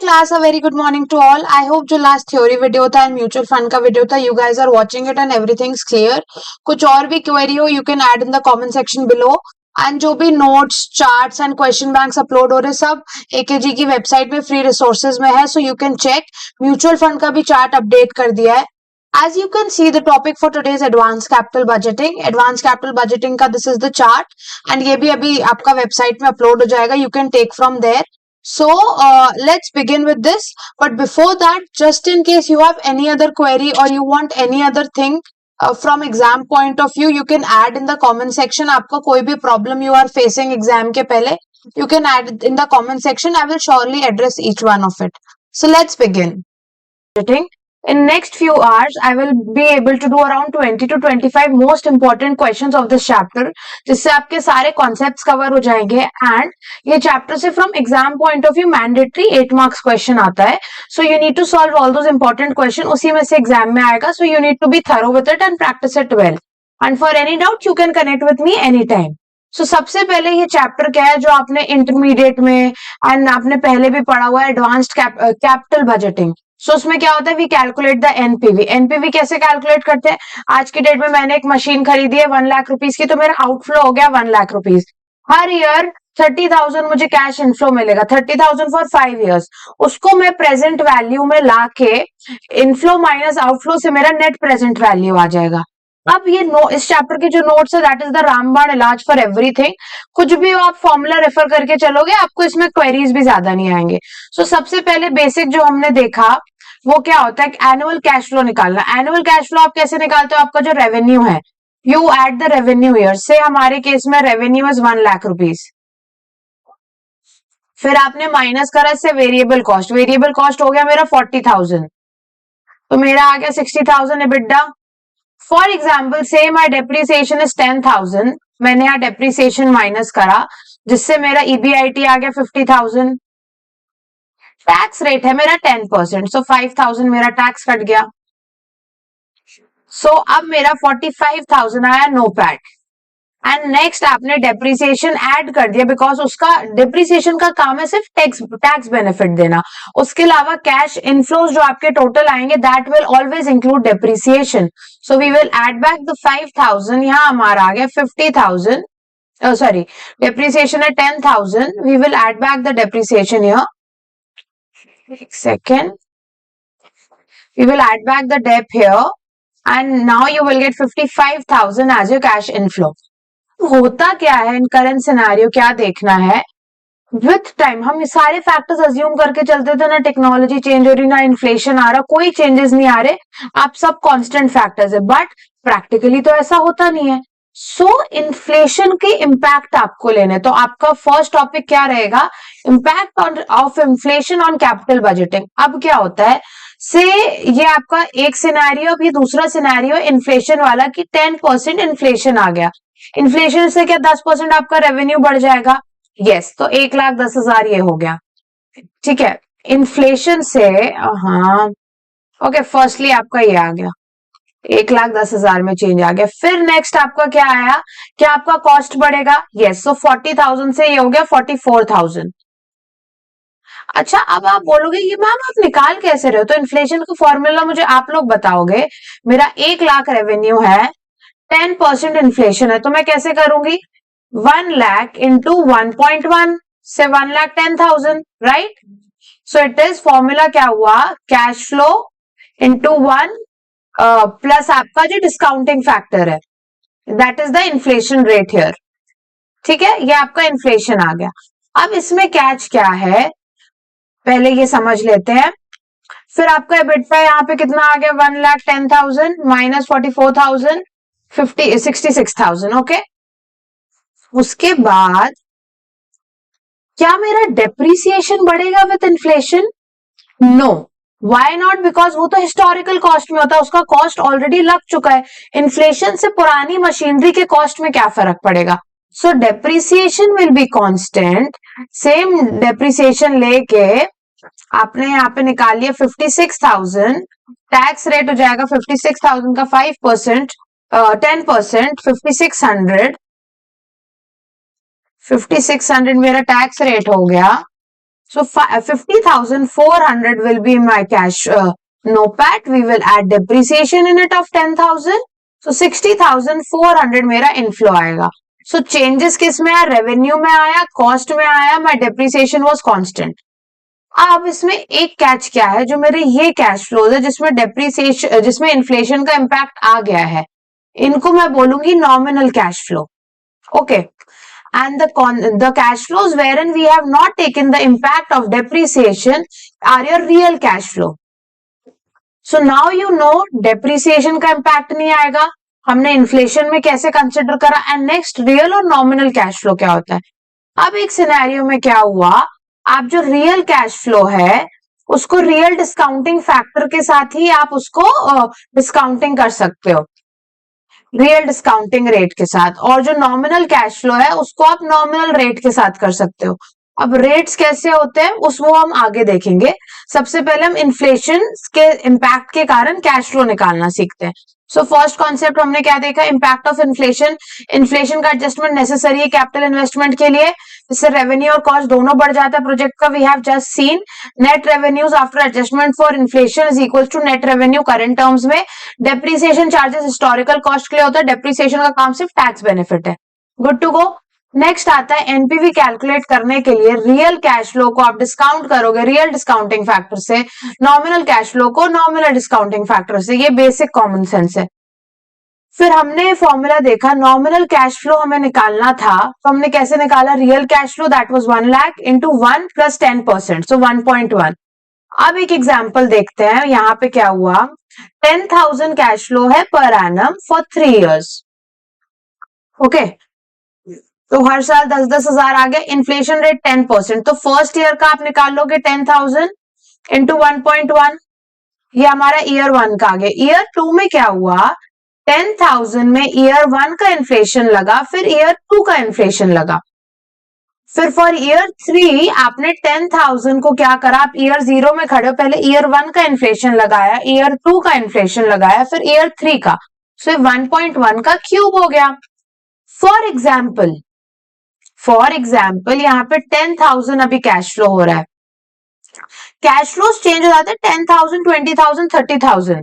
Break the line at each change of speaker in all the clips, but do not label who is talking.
class, a very good morning to all. I hope जो last theory video था and mutual fund का video था, you guys are watching it and everything's clear. कुछ और भी query हो, you can add in the comment section below. And जो भी notes, charts and question banks upload हो रहे सब AKG की website में free resources में है, so you can check. Mutual fund का भी chart update कर दिया है. As you can see, the topic for today is advanced capital budgeting. Advanced capital budgeting का this is the chart and ये भी अभी आपका website में upload हो जाएगा. You can take from there. So let's begin with this. But before that, just in case you have any other query or you want any other thing from exam point of view, you can add in the comment section. आपका कोई भी problem you are facing exam के पहले, you can add it in the comment section. I will surely address each one of it. So let's begin. In next few hours, I will be able to do around 20 to 25 most important questions of this chapter, जिससे आपके सारे concepts cover हो जाएंगे. And ये chapter से from exam point of view mandatory 8 marks question आता है. So you need to solve all those important questions. उसी में से exam में आएगा. So you need to be thorough with it and practice it well. And for any doubt, you can connect with me anytime. So सबसे पहले ये chapter क्या है जो आपने इंटरमीडिएट में एंड आपने पहले भी पढ़ा हुआ है, एडवांस्ड कैपिटल बजटिंग. सो उसमें क्या होता है, we calculate the NPV. NPV कैसे कैलकुलेट करते हैं? आज की डेट में मैंने एक मशीन खरीदी है 1 लाख रुपीज की, तो मेरा आउटफ्लो हो गया 1 लाख रुपीज. हर ईयर 30,000 मुझे कैश इनफ्लो मिलेगा, 30,000 फॉर 5 years. उसको मैं प्रेजेंट वैल्यू में लाके इनफ्लो माइनस आउटफ्लो से मेरा नेट प्रेजेंट वैल्यू आ जाएगा. अब ये इस चैप्टर के जो नोट्स है दैट इज द रामबाण इलाज फॉर एवरीथिंग. कुछ भी आप फॉर्मूला रेफर करके चलोगे, आपको इसमें क्वेरीज भी ज्यादा नहीं आएंगे. सो सबसे पहले बेसिक जो हमने देखा वो क्या होता है, एनुअल कैश फ्लो निकालना. एनुअल कैश फ्लो आप कैसे निकालते हो? आपका जो रेवेन्यू है, you add the revenue year से. हमारे केस में रेवेन्यू इज 1 लाख रुपीज. फिर आपने माइनस करा इससे वेरिएबल कॉस्ट. वेरिएबल कॉस्ट हो गया मेरा 40,000, तो मेरा आ गया 60,000 EBITDA. फॉर एग्जाम्पल से माई डेप्रिसिएशन इज 10,000. मैंने यहाँ डेप्रिसिएशन माइनस करा जिससे मेरा EBIT आ गया 50,000. टैक्स रेट है मेरा 10%, सो 5,000 मेरा टैक्स कट गया. सो अब मेरा 45,000 आया नो पैट. एंड नेक्स्ट आपने डेप्रिसिएशन ऐड कर दिया बिकॉज उसका डेप्रिसिएशन का काम है सिर्फ टैक्स बेनिफिट देना. उसके अलावा कैश इनफ्लोज जो आपके टोटल आएंगे that will always include depreciation. So we will add back the 5,000. यहाँ हमारा आ गया 50,000. सॉरी, डेप्रिसिएशन है 10,000. We will add back the depreciation here. एक second. We will add back the dep here and now you will get 55,000 as your cash inflow. होता क्या है इन current scenario, क्या देखना है, विथ टाइम हम सारे फैक्टर्स अज्यूम करके चलते थे ना. टेक्नोलॉजी चेंज हो रही, ना इन्फ्लेशन आ रहा, कोई चेंजेस नहीं आ रहे, आप सब कांस्टेंट फैक्टर्स है. बट प्रैक्टिकली तो ऐसा होता नहीं है. सो इन्फ्लेशन के इम्पैक्ट आपको लेने. तो आपका फर्स्ट टॉपिक क्या रहेगा, impact of inflation on capital budgeting. अब क्या होता है से ये आपका एक सिनेरियो, अभी दूसरा सिनेरियो इन्फ्लेशन वाला कि 10% इन्फ्लेशन आ गया. इन्फ्लेशन से क्या 10% आपका रेवेन्यू बढ़ जाएगा? यस. तो 1,10,000 ये हो गया. ठीक है, इन्फ्लेशन से हाँ ओके, फर्स्टली आपका ये आ गया 1,10,000 में चेंज आ गया. फिर नेक्स्ट आपका क्या आया, क्या आपका कॉस्ट बढ़ेगा? यस. सो 40,000 से ये हो गया 44,000. अच्छा, अब आप बोलोगे ये मैम आप निकाल कैसे रहे हो? तो इन्फ्लेशन का फॉर्मूला मुझे आप लोग बताओगे. मेरा 1 लाख रेवेन्यू है, 10% इन्फ्लेशन है, तो मैं कैसे करूंगी? 1 लाख इंटू 1.1 से 1,10,000, right? So it is formula क्या हुआ, कैश फ्लो इंटू 1 प्लस आपका जो डिस्काउंटिंग फैक्टर है that is the inflation rate here. ठीक है, ये आपका इन्फ्लेशन आ गया. अब इसमें कैच क्या है पहले ये समझ लेते हैं. फिर आपका EBITDA यहाँ पे कितना आ गया, 1,10,000 माइनस 44,000, 66,000. ओके, उसके बाद क्या मेरा डेप्रिसिएशन बढ़ेगा with inflation? No. Why not? Because वो तो हिस्टोरिकल कॉस्ट में होता है, उसका कॉस्ट ऑलरेडी लग चुका है. इन्फ्लेशन से पुरानी मशीनरी के कॉस्ट में क्या फर्क पड़ेगा? सो depreciation will be constant. Same depreciation लेके आपने यहाँ पे निकाल लिया 56,000. टैक्स रेट हो जाएगा 56,000 का 5%, 10%, 5,600. 5,600 मेरा टैक्स रेट हो गया. So 50,400 will be my cash NOPAT. We will add depreciation in it of 10,000. So 60,400 मेरा इनफ्लो आएगा. So changes किस में आया? रेवेन्यू में आया, कॉस्ट में आया, my depreciation was constant. अब इसमें एक कैच क्या है, जो मेरे ये कैश फ्लोज है जिसमें डेप्रिसिएशन, जिसमें इन्फ्लेशन का इम्पैक्ट आ गया है, इनको मैं बोलूंगी nominal cash flow. Okay. And the cash flows wherein we have not taken the impact of depreciation are your real cash flow. So now you know depreciation का impact नहीं आएगा. हमने इन्फ्लेशन में कैसे कंसिडर करा. एंड नेक्स्ट रियल और nominal cash flow क्या होता है. अब एक सिनेरियो में क्या हुआ, आप जो रियल कैश फ्लो है उसको रियल डिस्काउंटिंग फैक्टर के साथ ही आप उसको डिस्काउंटिंग कर सकते हो, रियल डिस्काउंटिंग रेट के साथ. और जो नॉमिनल कैश फ्लो है उसको आप नॉमिनल रेट के साथ कर सकते हो. अब रेट्स कैसे होते हैं वो हम आगे देखेंगे. सबसे पहले हम इन्फ्लेशन के इम्पैक्ट के कारण कैश फ्लो निकालना सीखते हैं. सो फर्स्ट कॉन्सेप्ट हमने क्या देखा, इम्पैक्ट ऑफ इन्फ्लेशन. इन्फ्लेशन का एडजस्टमेंट नेसेसरी है कैपिटल इन्वेस्टमेंट के लिए, इससे रेवेन्यू और कॉस्ट दोनों बढ़ जाता है प्रोजेक्ट का. We have just seen net revenues after adjustment for inflation is equal to net revenue current terms में. डेप्रिसिएशन चार्जेस हिस्टोरिकल कॉस्ट के लिए होता है, डेप्रिसिएशन का काम सिर्फ टैक्स बेनिफिट है. Good to go. नेक्स्ट आता है एनपीवी कैलकुलेट करने के लिए रियल कैश फ्लो को आप डिस्काउंट करोगे रियल डिस्काउंटिंग फैक्टर से, नॉमिनल कैश फ्लो को नॉमिनल डिस्काउंटिंग फैक्टर से. ये बेसिक कॉमन सेंस है. फिर हमने फॉर्मूला देखा, नॉमिनल कैश फ्लो हमें निकालना था, तो हमने कैसे निकाला, real cash flow that was 1 lakh into 1 plus 10%, सो 1.1. अब एक एग्जांपल देखते हैं. यहाँ पे क्या हुआ, 10,000 कैश फ्लो है per annum for 3 years. Okay, तो हर साल 10-10 हजार आ गया. इन्फ्लेशन रेट 10%, तो फर्स्ट ईयर का आप निकाल लोगे 10,000 इंटू 1.1, ये हमारा ईयर 1 का आ गया. ईयर 2 में क्या हुआ, 10,000 में ईयर 1 का इन्फ्लेशन लगा, फिर ईयर 2 का इन्फ्लेशन लगा. फिर फॉर ईयर 3 आपने 10,000 को क्या करा, आप ईयर 0 में खड़े हो, पहले ईयर 1 का इन्फ्लेशन लगाया, ईयर 2 का इन्फ्लेशन लगाया, फिर ईयर 3 का. सो 1.1 का क्यूब हो गया. फॉर एग्जाम्पल यहाँ पे 10,000 अभी कैश फ्लो हो रहा है. कैश फ्लो चेंज हो जाते हैं 10,000, 20,000, 30,000.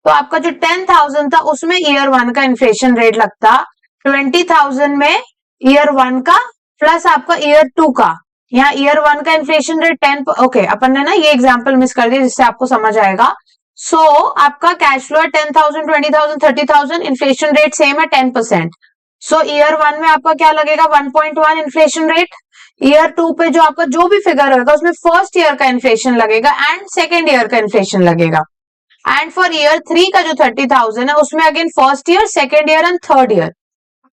तो आपका जो 10,000 था उसमें ईयर 1 का इन्फ्लेशन रेट लगता, 20,000 में ईयर 1 का प्लस आपका ईयर 2 का. यहाँ ईयर 1 का इन्फ्लेशन रेट 10. ओके, अपन ने ना ये एग्जांपल मिस कर दिया जिससे आपको समझ आएगा. सो आपका कैश फ्लो है 10,000, 20,000, 30,000, इन्फ्लेशन रेट सेम है 10%. सो ईयर 1 में आपका क्या लगेगा, 1.1 इन्फ्लेशन रेट. ईयर 2 पे जो आपका जो भी फिगर होगा उसमें फर्स्ट ईयर का इन्फ्लेशन लगेगा एंड सेकेंड ईयर का इन्फ्लेशन लगेगा. एंड फॉर ईयर 3 का जो 30,000 है उसमें again first year, second year and third year.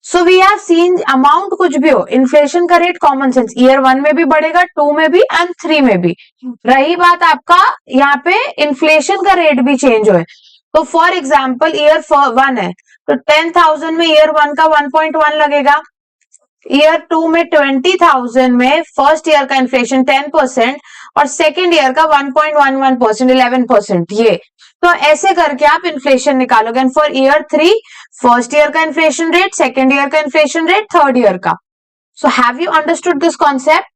So we have seen amount कुछ भी हो, इन्फ्लेशन का रेट कॉमन सेंस, ईयर 1 में भी बढ़ेगा, 2 में भी एंड 3 में भी. रही बात आपका यहाँ पे इन्फ्लेशन का रेट भी चेंज हो. तो फॉर एग्जाम्पल ईयर 1 है तो 10,000 में ईयर 1 का 1.1 लगेगा, ईयर 2 में 20,000 में फर्स्ट ईयर का इन्फ्लेशन 10% और सेकेंड ईयर का 1.11%, 11%. ये तो ऐसे करके आप इन्फ्लेशन निकालोगे. And for year 3 first year का इन्फ्लेशन रेट, सेकेंड ईयर का इन्फ्लेशन रेट, थर्ड ईयर का. So have you understood this concept.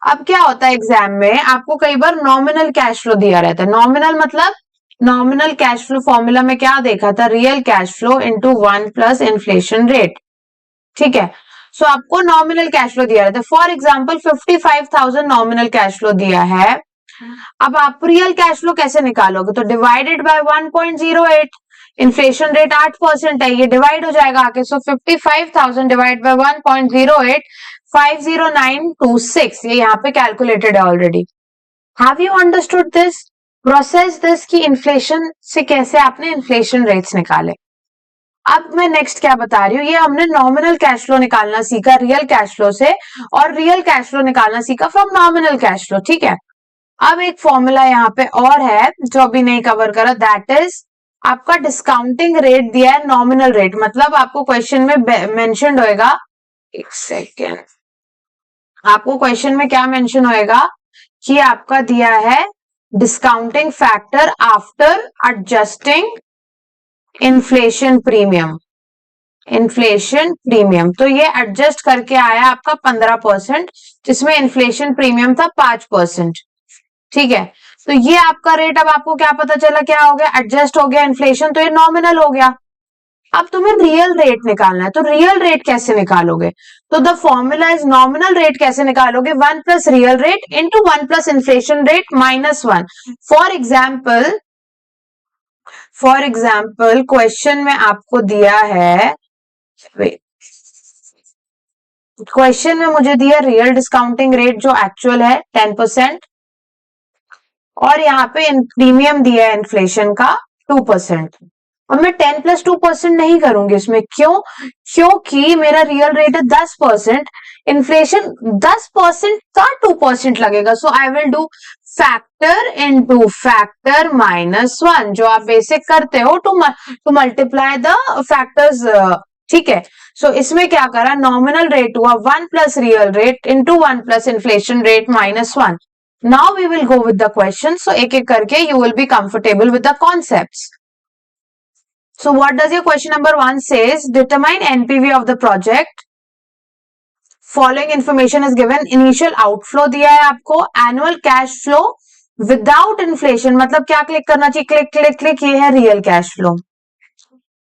अब क्या होता है एग्जाम में, आपको कई बार नॉमिनल कैश फ्लो दिया रहता है. नॉमिनल मतलब नॉमिनल कैश फ्लो फॉर्मूला में क्या देखा था, real cash flow into 1 plus inflation rate. ठीक है, सो आपको नॉमिनल कैश फ्लो दिया रहता है. For example 55,000 nominal cash flow दिया है. अब आप रियल कैश फ्लो कैसे निकालोगे, तो डिवाइडेड बाय 1.08, इन्फ्लेशन रेट 8% है, ये डिवाइड हो जाएगा आके. सो 55,000 डिवाइड बाय 1.08, 50926, ये यहाँ पे कैलकुलेटेड है already. Have you understood this process, this की इन्फ्लेशन से कैसे आपने इन्फ्लेशन रेट्स निकाले. अब मैं नेक्स्ट क्या बता रही हूँ, ये हमने नॉमिनल कैश फ्लो निकालना सीखा रियल कैश फ्लो से, और रियल कैश फ्लो निकालना सीखा फ्रॉम नॉमिनल कैश फ्लो. ठीक है, अब एक फॉर्मूला यहाँ पे और है जो अभी नहीं कवर करा, दैट इज आपका डिस्काउंटिंग रेट दिया है नॉमिनल रेट. मतलब आपको क्वेश्चन में मेंशन होएगा, एक सेकेंड, आपको क्वेश्चन में क्या मेंशन होएगा कि आपका दिया है discounting factor after adjusting inflation premium. Inflation premium, तो ये एडजस्ट करके आया आपका 15%, जिसमें इन्फ्लेशन प्रीमियम था 5%। ठीक है, तो ये आपका रेट, अब आपको क्या पता चला, क्या हो गया, एडजस्ट हो गया इन्फ्लेशन, तो ये नॉमिनल हो गया। अब तुम्हें रियल रेट निकालना है, तो रियल रेट कैसे निकालोगे, तो the formula is nominal rate कैसे निकालोगे, 1 plus real rate into 1 plus inflation rate minus 1। For example question में आपको दिया है, क्वेश्चन में मुझे दिया रियल डिस्काउंटिंग रेट जो एक्चुअल है 10%, और यहाँ पे प्रीमियम दिया है इन्फ्लेशन का 2%। अब मैं 10 प्लस 2% नहीं करूंगी इसमें, क्यों, क्योंकि मेरा रियल रेट है 10%, इन्फ्लेशन 10% का 2% लगेगा, so I will do factor into factor minus 1, जो आप बेसिक करते हो टू मल्टीप्लाई द फैक्टर्स। ठीक है, सो इसमें क्या करा, नॉमिनल रेट हुआ 1 plus real rate into 1 plus inflation rate minus 1। Now we will go with the questions. So एक एक करके you will be comfortable with the concepts. So what does your question number 1 says? Determine NPV of the project. Following information is given. Initial outflow दिया है आपको, annual cash flow without inflation, मतलब क्या click करना चाहिए, click click click, ये है real cash flow.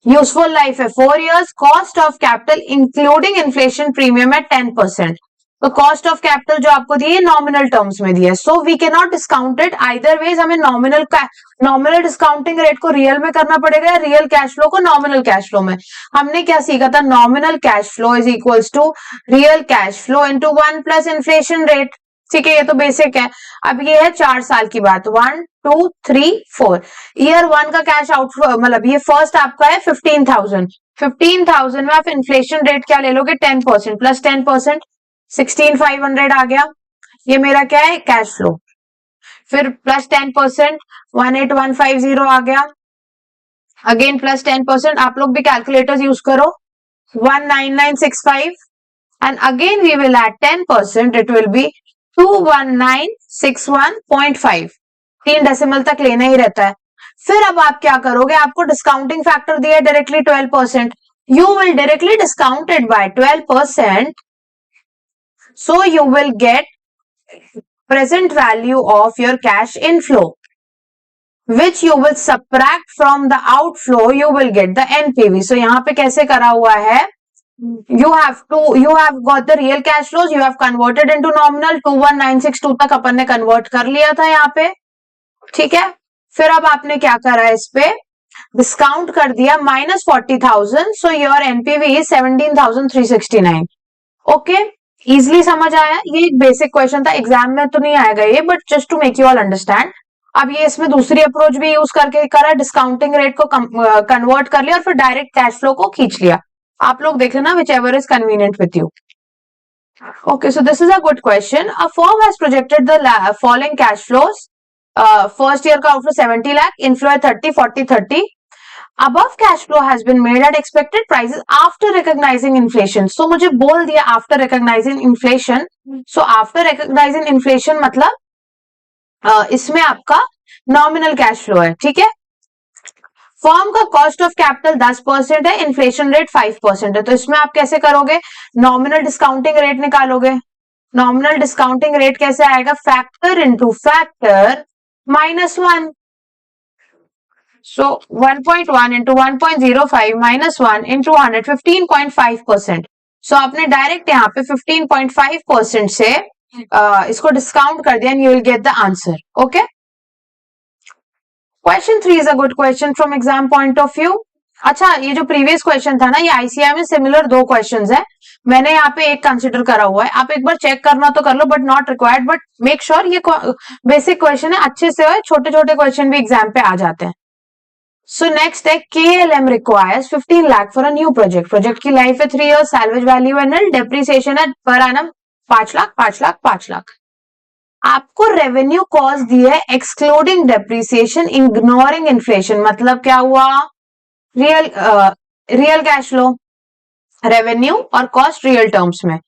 Useful life है 4 years, cost of capital including inflation premium है 10%। तो कॉस्ट ऑफ कैपिटल जो आपको दी है नॉमिनल टर्म्स में दिया है, so we can not discount it either ways, हमें नॉमिनल डिस्काउंटिंग रेट को रियल में करना पड़ेगा या रियल कैश फ्लो को नॉमिनल कैश फ्लो में। हमने क्या सीखा था, nominal cash flow is equals to real cash flow into 1 plus inflation rate. ठीक है, ये तो बेसिक है। अब ये है 4 साल की बात, 1 2 3 4। ईयर 1 का कैश आउटफ्लो, मतलब ये फर्स्ट आपका है 15,000, 15,000 में आप इन्फ्लेशन रेट क्या ले लोगे, 10% प्लस 10%, 16,500 आ गया, ये मेरा क्या है कैश फ्लो। फिर प्लस 10% 18,150 आ गया, अगेन प्लस 10%, आप लोग भी कैलकुलेटर्स यूज करो, 19965, and again we will add 10%, it will be 21961.5, 3 decimal तक लेना ही रहता है। फिर अब आप क्या करोगे, आपको डिस्काउंटिंग फैक्टर दिया है directly 12%, you will directly discount it by 12%, so you will get present value of your cash inflow, which you will subtract from the outflow, you will get the NPV. So यहाँ पे कैसे करा हुआ है, you have got the real cash flows, you have converted into nominal, 21962 तक अपन ने convert कर लिया था यहाँ पे। ठीक है, फिर अब आपने क्या करा, इस पे डिस्काउंट कर दिया -40,000, so your NPV is 17,369। Okay, easily समझ आया, ये एक बेसिक क्वेश्चन था, एग्जाम में तो नहीं आएगा ये, but just to make you all understand. अब ये इसमें दूसरी अप्रोच भी यूज करके करा, डिस्काउंटिंग रेट को कन्वर्ट कर लिया और फिर डायरेक्ट कैश फ्लो को खींच लिया। आप लोग देख लेना, which ever is convenient with you. Okay, so this is a good question. A firm has projected the following cash flows. First year का outflow 70 lakh, inflow है 30, 40, 30. Above cash flow has been made at expected prices after recognizing inflation. So मुझे बोल दिया after recognizing inflation. So after recognizing inflation मतलब इसमें आपका nominal cash flow है, ठीक है। फर्म का कॉस्ट ऑफ कैपिटल 10% है, इन्फ्लेशन रेट 5% है, तो इसमें आप कैसे करोगे, नॉमिनल डिस्काउंटिंग रेट निकालोगे। नॉमिनल डिस्काउंटिंग रेट कैसे आएगा, फैक्टर इनटू फैक्टर -1, सो 1.1 इंटू 1.05 -1 इंटू 100, 15.5%। सो आपने डायरेक्ट यहाँ पे 15.5% से इसको डिस्काउंट कर दिया, and you will get the answer. Okay, question 3 is a good question from exam point of view. अच्छा, ये जो प्रीवियस क्वेश्चन था ना, ये आईसीआई में सिमिलर 2 क्वेश्चंस है, मैंने यहाँ पे एक कंसिडर करा हुआ है, आप एक बार चेक करना तो कर लो, but not required, but make sure ये बेसिक क्वेश्चन है, अच्छे से हो, छोटे छोटे क्वेश्चन भी एग्जाम पे आ जाते हैं। सो नेक्स्ट है, KLM requires 15 lakh for a new project. Project की लाइफ है 3 years, सैलवेज वैल्यू है नल, डेप्रिसिएशन है पर एनम 5 लाख 5 लाख 5 लाख। आपको रेवेन्यू कॉस्ट दी है एक्सक्लूडिंग डेप्रिसिएशन इग्नोरिंग इन्फ्लेशन, मतलब क्या हुआ, रियल कैश फ्लो, रेवेन्यू और कॉस्ट रियल टर्म्स में।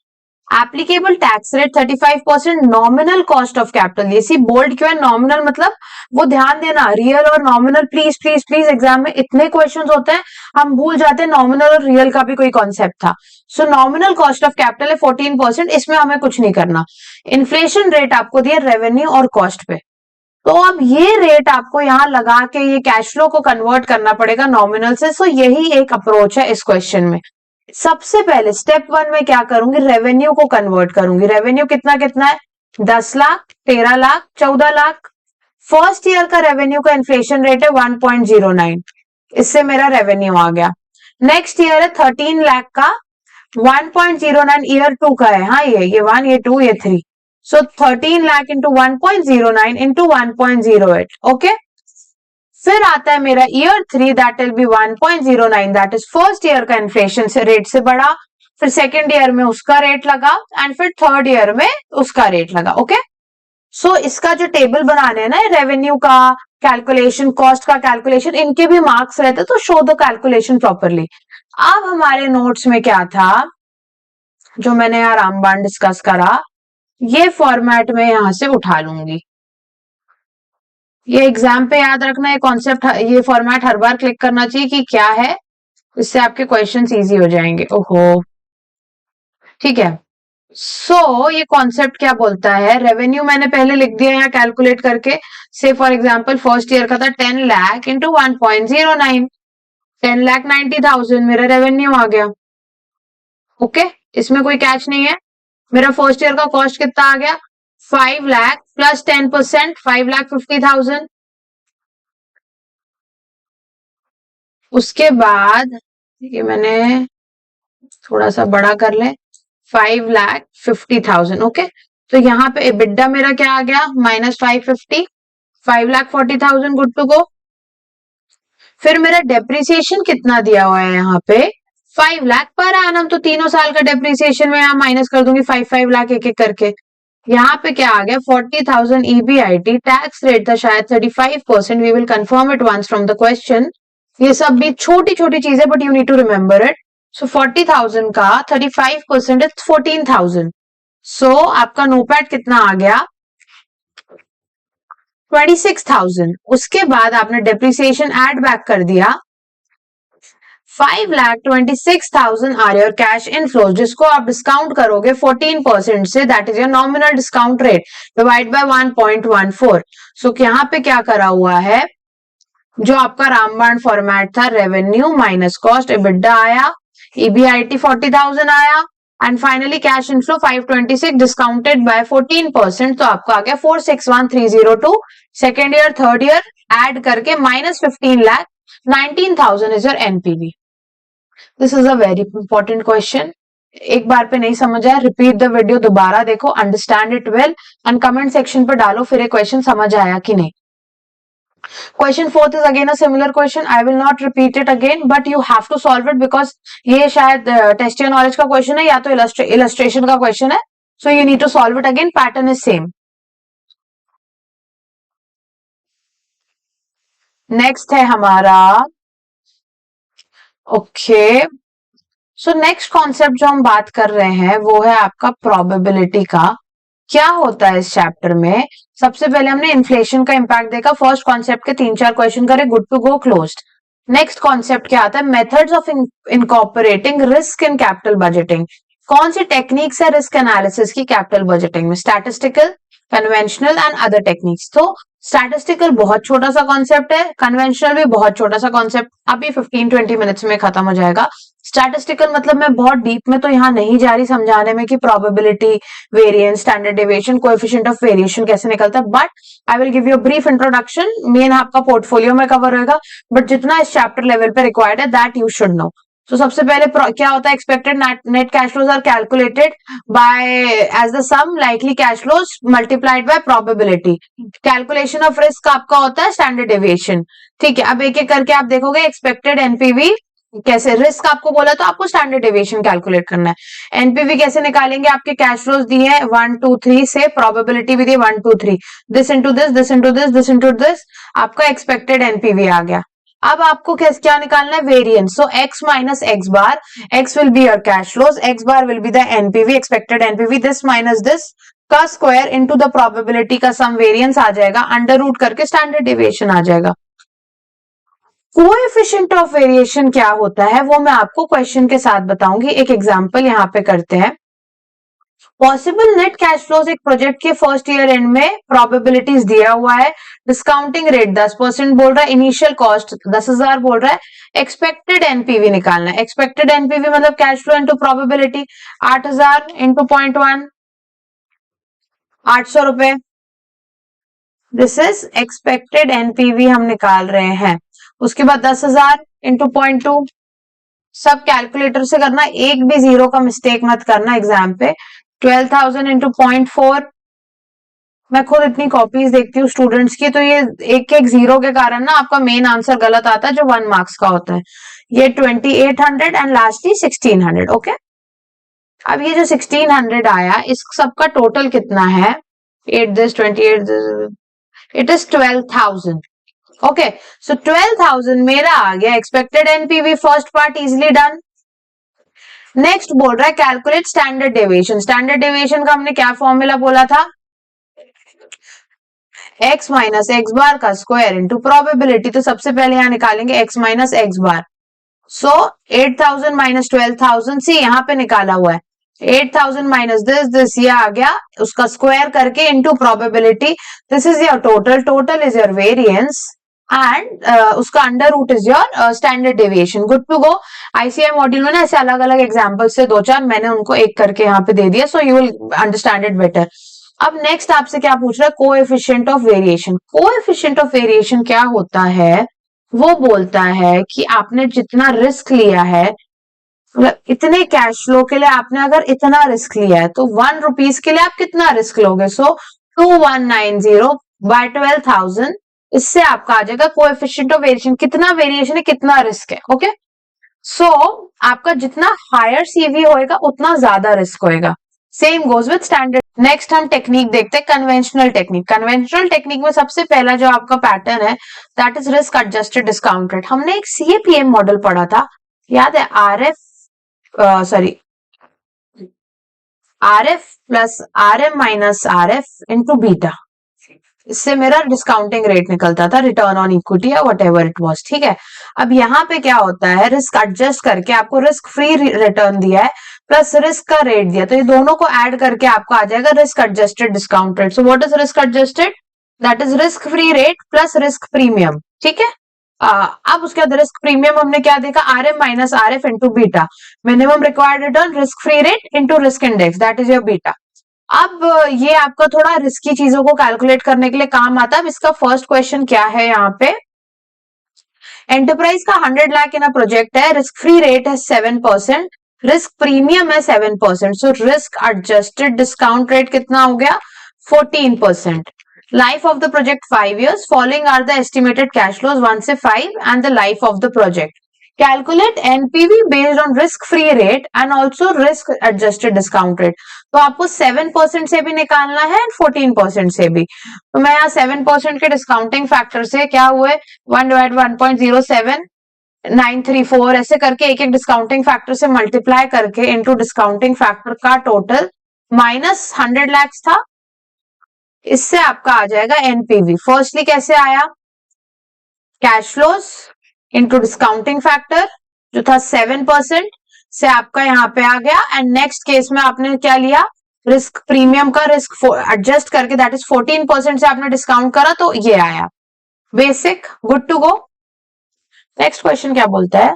Applicable tax rate 35%, nominal cost of capital, ये सी बोल्ड क्यों है, नॉमिनल मतलब वो ध्यान देना, रियल और nominal please please please exam में इतने क्वेश्चंस होते हैं हम भूल जाते हैं नॉमिनल और रियल का भी कोई कॉन्सेप्ट था। सो नॉमिनल कॉस्ट ऑफ कैपिटल है 14%, इसमें हमें कुछ नहीं करना। इन्फ्लेशन रेट आपको दिया रेवेन्यू और कॉस्ट पे, तो अब ये रेट आपको यहां लगा के ये कैश फ्लो को कन्वर्ट करना पड़ेगा नॉमिनल से। सो यही एक अप्रोच है इस क्वेश्चन में। सबसे पहले स्टेप 1 में क्या करूंगी, रेवेन्यू को कन्वर्ट करूंगी। रेवेन्यू कितना कितना है, 10 लाख, 13 लाख, 14 लाख। फर्स्ट ईयर का रेवेन्यू का इन्फ्लेशन रेट है 1.09, इससे मेरा रेवेन्यू आ गया। नेक्स्ट ईयर है 13 लाख का, 1.09 ईयर 2 का है, हाँ ये 1, ये 2, ये 3। सो 13 लाख इंटू 1.09 इंटू 1.08, ओके। फिर आता है मेरा year 3, that will B 1.09, that is first year का इन्फ्लेशन से रेट से बड़ा। फिर सेकेंड ईयर में उसका रेट लगा एंड फिर थर्ड ईयर में उसका रेट लगा, ओके। सो इसका जो टेबल बनाने हैं ना, रेवेन्यू का कैलकुलेशन, कॉस्ट का कैलकुलेशन, इनके भी मार्क्स रहते, तो शो द कैलकुलेशन प्रॉपरली। अब हमारे नोट्स में क्या था जो मैंने यार रामबाण डिस्कस करा, ये फॉर्मेट में यहां से उठा लूंगी। ये एग्जाम पे याद रखना, ये कॉन्सेप्ट, ये फॉर्मेट हर बार क्लिक करना चाहिए कि क्या है, इससे आपके क्वेश्चंस इजी हो जाएंगे। ओहो, ठीक है। सो ये कॉन्सेप्ट क्या बोलता है, रेवेन्यू मैंने पहले लिख दिया यहाँ कैलकुलेट करके। से फॉर एग्जांपल फर्स्ट ईयर का था 10 लाख इंटू 1.09, 10,90,000 मेरा रेवेन्यू आ गया, ओके। इसमें कोई कैच नहीं है। मेरा फर्स्ट ईयर का कॉस्ट कितना आ गया, 5 लाख प्लस 10%, 5,50,000। उसके बाद ये मैंने थोड़ा सा बड़ा कर ले, 5,50,000, ओके। तो यहाँ पे EBITDA मेरा क्या आ गया, -550, 5,40,000, गुड टू गो। फिर मेरा डेप्रिसिएशन कितना दिया हुआ है यहाँ पे, 5 लाख पर एनम, तो तीनों साल का डेप्रिसिएशन में यहाँ माइनस कर दूंगी 5 लाख एक एक करके। यहाँ पे क्या आ गया, 40,000 EBIT, टैक्स रेट था शायद 35%, we will confirm it once from the question. ये सब भी छोटी छोटी चीजें, but you need to remember it. So 40,000 का 35% इज 14,000। सो आपका नोपैट कितना आ गया, 26,000। उसके बाद आपने डेप्रिसिएशन ऐड बैक कर दिया, 5,26,000 आर योर कैश इनफ्लोज, जिसको आप डिस्काउंट करोगे 14% से, that is your nominal discount rate, divide by 1.14। सो यहाँ पे क्या करा हुआ है, जो आपका रामबाण फॉर्मेट था, रेवेन्यू माइनस कॉस्ट, EBITDA आया, EBIT 40,000 आया, and finally cash inflow 526 discounted by 14%, तो आपको आ गया 461,302। Second year third year add करके -15 lakh 19,000 is your NPV। This is a very important question. एक बार पे नहीं समझ आया, रिपीट द वीडियो, दोबारा देखो, understand it well and comment section पे डालो फिर ये क्वेश्चन समझ आया कि नहीं। Question 4th is again a similar question. I will not repeat it again, but you have to solve it because ये शायद टेस्ट योर नॉलेज का क्वेश्चन है या तो इलस्ट्रेशन का क्वेश्चन है. So you need to solve it again. Pattern is same. Next है हमारा, ओके, सो नेक्स्ट कॉन्सेप्ट जो हम बात कर रहे हैं वो है आपका प्रोबेबिलिटी का. क्या होता है इस चैप्टर में, सबसे पहले हमने इन्फ्लेशन का इंपैक्ट देखा, फर्स्ट कॉन्सेप्ट के 3-4 क्वेश्चन करे, good to go, closed. Next concept क्या आता है, methods of incorporating risk in capital budgeting. कौन सी टेक्निक्स है रिस्क एनालिसिस की कैपिटल बजटिंग में, statistical, conventional and other techniques. तो स्टैटिस्टिकल बहुत छोटा सा कॉन्सेप्ट है, कन्वेंशनल भी बहुत छोटा सा कॉन्सेप्ट, अभी 15-20 मिनट्स में खत्म हो जाएगा. स्टैटिस्टिकल मतलब मैं बहुत डीप में तो यहाँ नहीं जा रही समझाने में कि probability, variance, standard deviation, coefficient of variation कैसे निकलता है, but I will give you a brief introduction. Main आपका पोर्टफोलियो में कवर होगा, बट जितना इस चैप्टर लेवल पे रिक्वायर्ड है दैट यू शुड नो. तो सबसे पहले क्या होता है, expected net cash flows are calculated by as the sum likely cash flows multiplied by probability. Calculation of risk आपका होता है स्टैंडर्ड डेविएशन. ठीक है, अब एक एक करके आप देखोगे एक्सपेक्टेड एनपीवी कैसे, रिस्क आपको बोला तो आपको स्टैंडर्ड डेविएशन कैलकुलेट करना है. एनपीवी कैसे निकालेंगे, आपके कैश फ्लोज दिए हैं 1 2 3 से, प्रोबेबिलिटी भी दी 1 2 3, this into this, this into this, this into this, आपका एक्सपेक्टेड एनपीवी आ गया. अब आपको क्या निकालना है, variance. So x minus x bar, x will be your cash flows, x bar will be the NPV, expected NPV, this minus this का square into the probability का सम, variance आ जाएगा, अंडर रूट करके स्टैंडर्ड डेविएशन आ जाएगा. Coefficient of variation क्या होता है वो मैं आपको क्वेश्चन के साथ बताऊंगी. एक एग्जांपल यहां पे करते हैं. पॉसिबल नेट कैश फ्लोज एक प्रोजेक्ट के फर्स्ट ईयर एंड में प्रोबेबिलिटीज दिया हुआ है. डिस्काउंटिंग रेट 10% बोल रहा है, इनिशियल कॉस्ट 10,000 बोल रहा है, एक्सपेक्टेड एनपीवी निकालना है. एक्सपेक्टेड एनपीवी मतलब cash flow into probability, 8,000 into 0.1, 800 रुपए. दिस इज एक्सपेक्टेड एनपीवी हम निकाल रहे हैं. उसके बाद 10,000 इंटू 0.2, सब कैलकुलेटर से करना, एक भी जीरो का मिस्टेक मत करना एग्जाम पे. 12,000 इंटू 0.4, मैं खुद इतनी कॉपीज देखती हूँ स्टूडेंट्स की, तो ये एक एक जीरो के कारण ना आपका मेन आंसर गलत आता है जो 1 मार्क्स का होता है. ये 2,800 एंड लास्टली 1,600. ओके, अब ये जो 1,600 आया इस सबका टोटल कितना है, 8 this 28 this, it is 12,000. Okay, so 12,000 मेरा आ गया expected NPV, first part easily done. Next बोल रहा है calculate standard deviation. Standard deviation का हमने क्या फॉर्मूला बोला था, x माइनस एक्स बार का स्क्वायर इंटू प्रोबेबिलिटी. तो सबसे पहले यहां निकालेंगे x माइनस एक्स बार. सो 8,000 माइनस 12,000, सी यहाँ पे निकाला हुआ है, 8,000 माइनस दिस ये आ गया, उसका स्क्वायर करके into probability. This is your total, total is your variance and उसका under root is your standard deviation. Good to go. ICI module में ना ऐसे अलग अलग एग्जांपल से 2-4 मैंने उनको एक करके यहाँ पे दे दिया, so you will understand it better. अब नेक्स्ट आपसे क्या पूछ रहा है, coefficient of variation. Coefficient of variation क्या होता है, वो बोलता है कि आपने जितना रिस्क लिया है, मतलब इतने कैश फ्लो के लिए आपने अगर इतना रिस्क लिया है तो 1 रुपीज के लिए आप कितना रिस्क लोगे. सो 2190 बाय 12,000, इससे आपका आ जाएगा कोएफिशिएंट ऑफ वेरिएशन, कितना वेरिएशन है, कितना रिस्क है. ओके, सो आपका जितना हायर सीवी होएगा उतना ज्यादा रिस्क होएगा. Same goes with standard. Next हम टेक्निक देखते हैं, कन्वेंशनल टेक्निक. कन्वेंशनल टेक्निक में सबसे पहला जो आपका पैटर्न है that is risk adjusted discount rate. हमने एक सीएपीएम मॉडल पढ़ा था, याद है, RF plus RM minus RF into beta. इससे मेरा डिस्काउंटिंग रेट निकलता था, रिटर्न ऑन इक्विटी या वट एवर इट वॉज. ठीक है, अब यहाँ पे क्या होता है, रिस्क एडजस्ट करके आपको रिस्क फ्री रिटर्न दिया है प्लस रिस्क का रेट दिया, तो ये दोनों को ऐड करके आपको आ जाएगा risk adjusted discount rate. So what is risk adjusted, that is risk free rate plus risk premium. ठीक है, अब उसके बाद रिस्क प्रीमियम हमने क्या देखा, RM minus RF into beta, minimum required return, risk free rate into risk index, that is your beta. अब ये आपका थोड़ा रिस्की चीजों को कैलकुलेट करने के लिए काम आता है. अब इसका फर्स्ट क्वेश्चन क्या है, यहाँ पे एंटरप्राइज का 100 लाख इन अ प्रोजेक्ट है, रिस्क फ्री रेट है 7%, रिस्क प्रीमियम है 7%. So risk adjusted discount rate कितना हो गया, 14%. Life of the project 5 years. Following are the estimated cash flows 1 से 5 and the life of the project. Calculate NPV based on risk free rate and also risk adjusted discount rate. तो आपको 7% से भी निकालना है एंड 14% से भी. तो मैं यहाँ 7% के डिस्काउंटिंग फैक्टर से क्या हुए, 1/1.07934 ऐसे करके एक एक डिस्काउंटिंग फैक्टर से मल्टीप्लाई करके इनटू डिस्काउंटिंग फैक्टर का टोटल माइनस 100 लाख था. इससे आपका आ जाएगा एनपीवी. फर्स्टली कैसे आया, cash flows into discounting factor जो था 7% से आपका यहाँ पे आ गया. एंड नेक्स्ट केस में आपने क्या लिया, रिस्क प्रीमियम का रिस्क एडजस्ट करके दैट इज 14% से आपने डिस्काउंट करा, तो ये आया. Basic, good to go. Next question क्या बोलता है,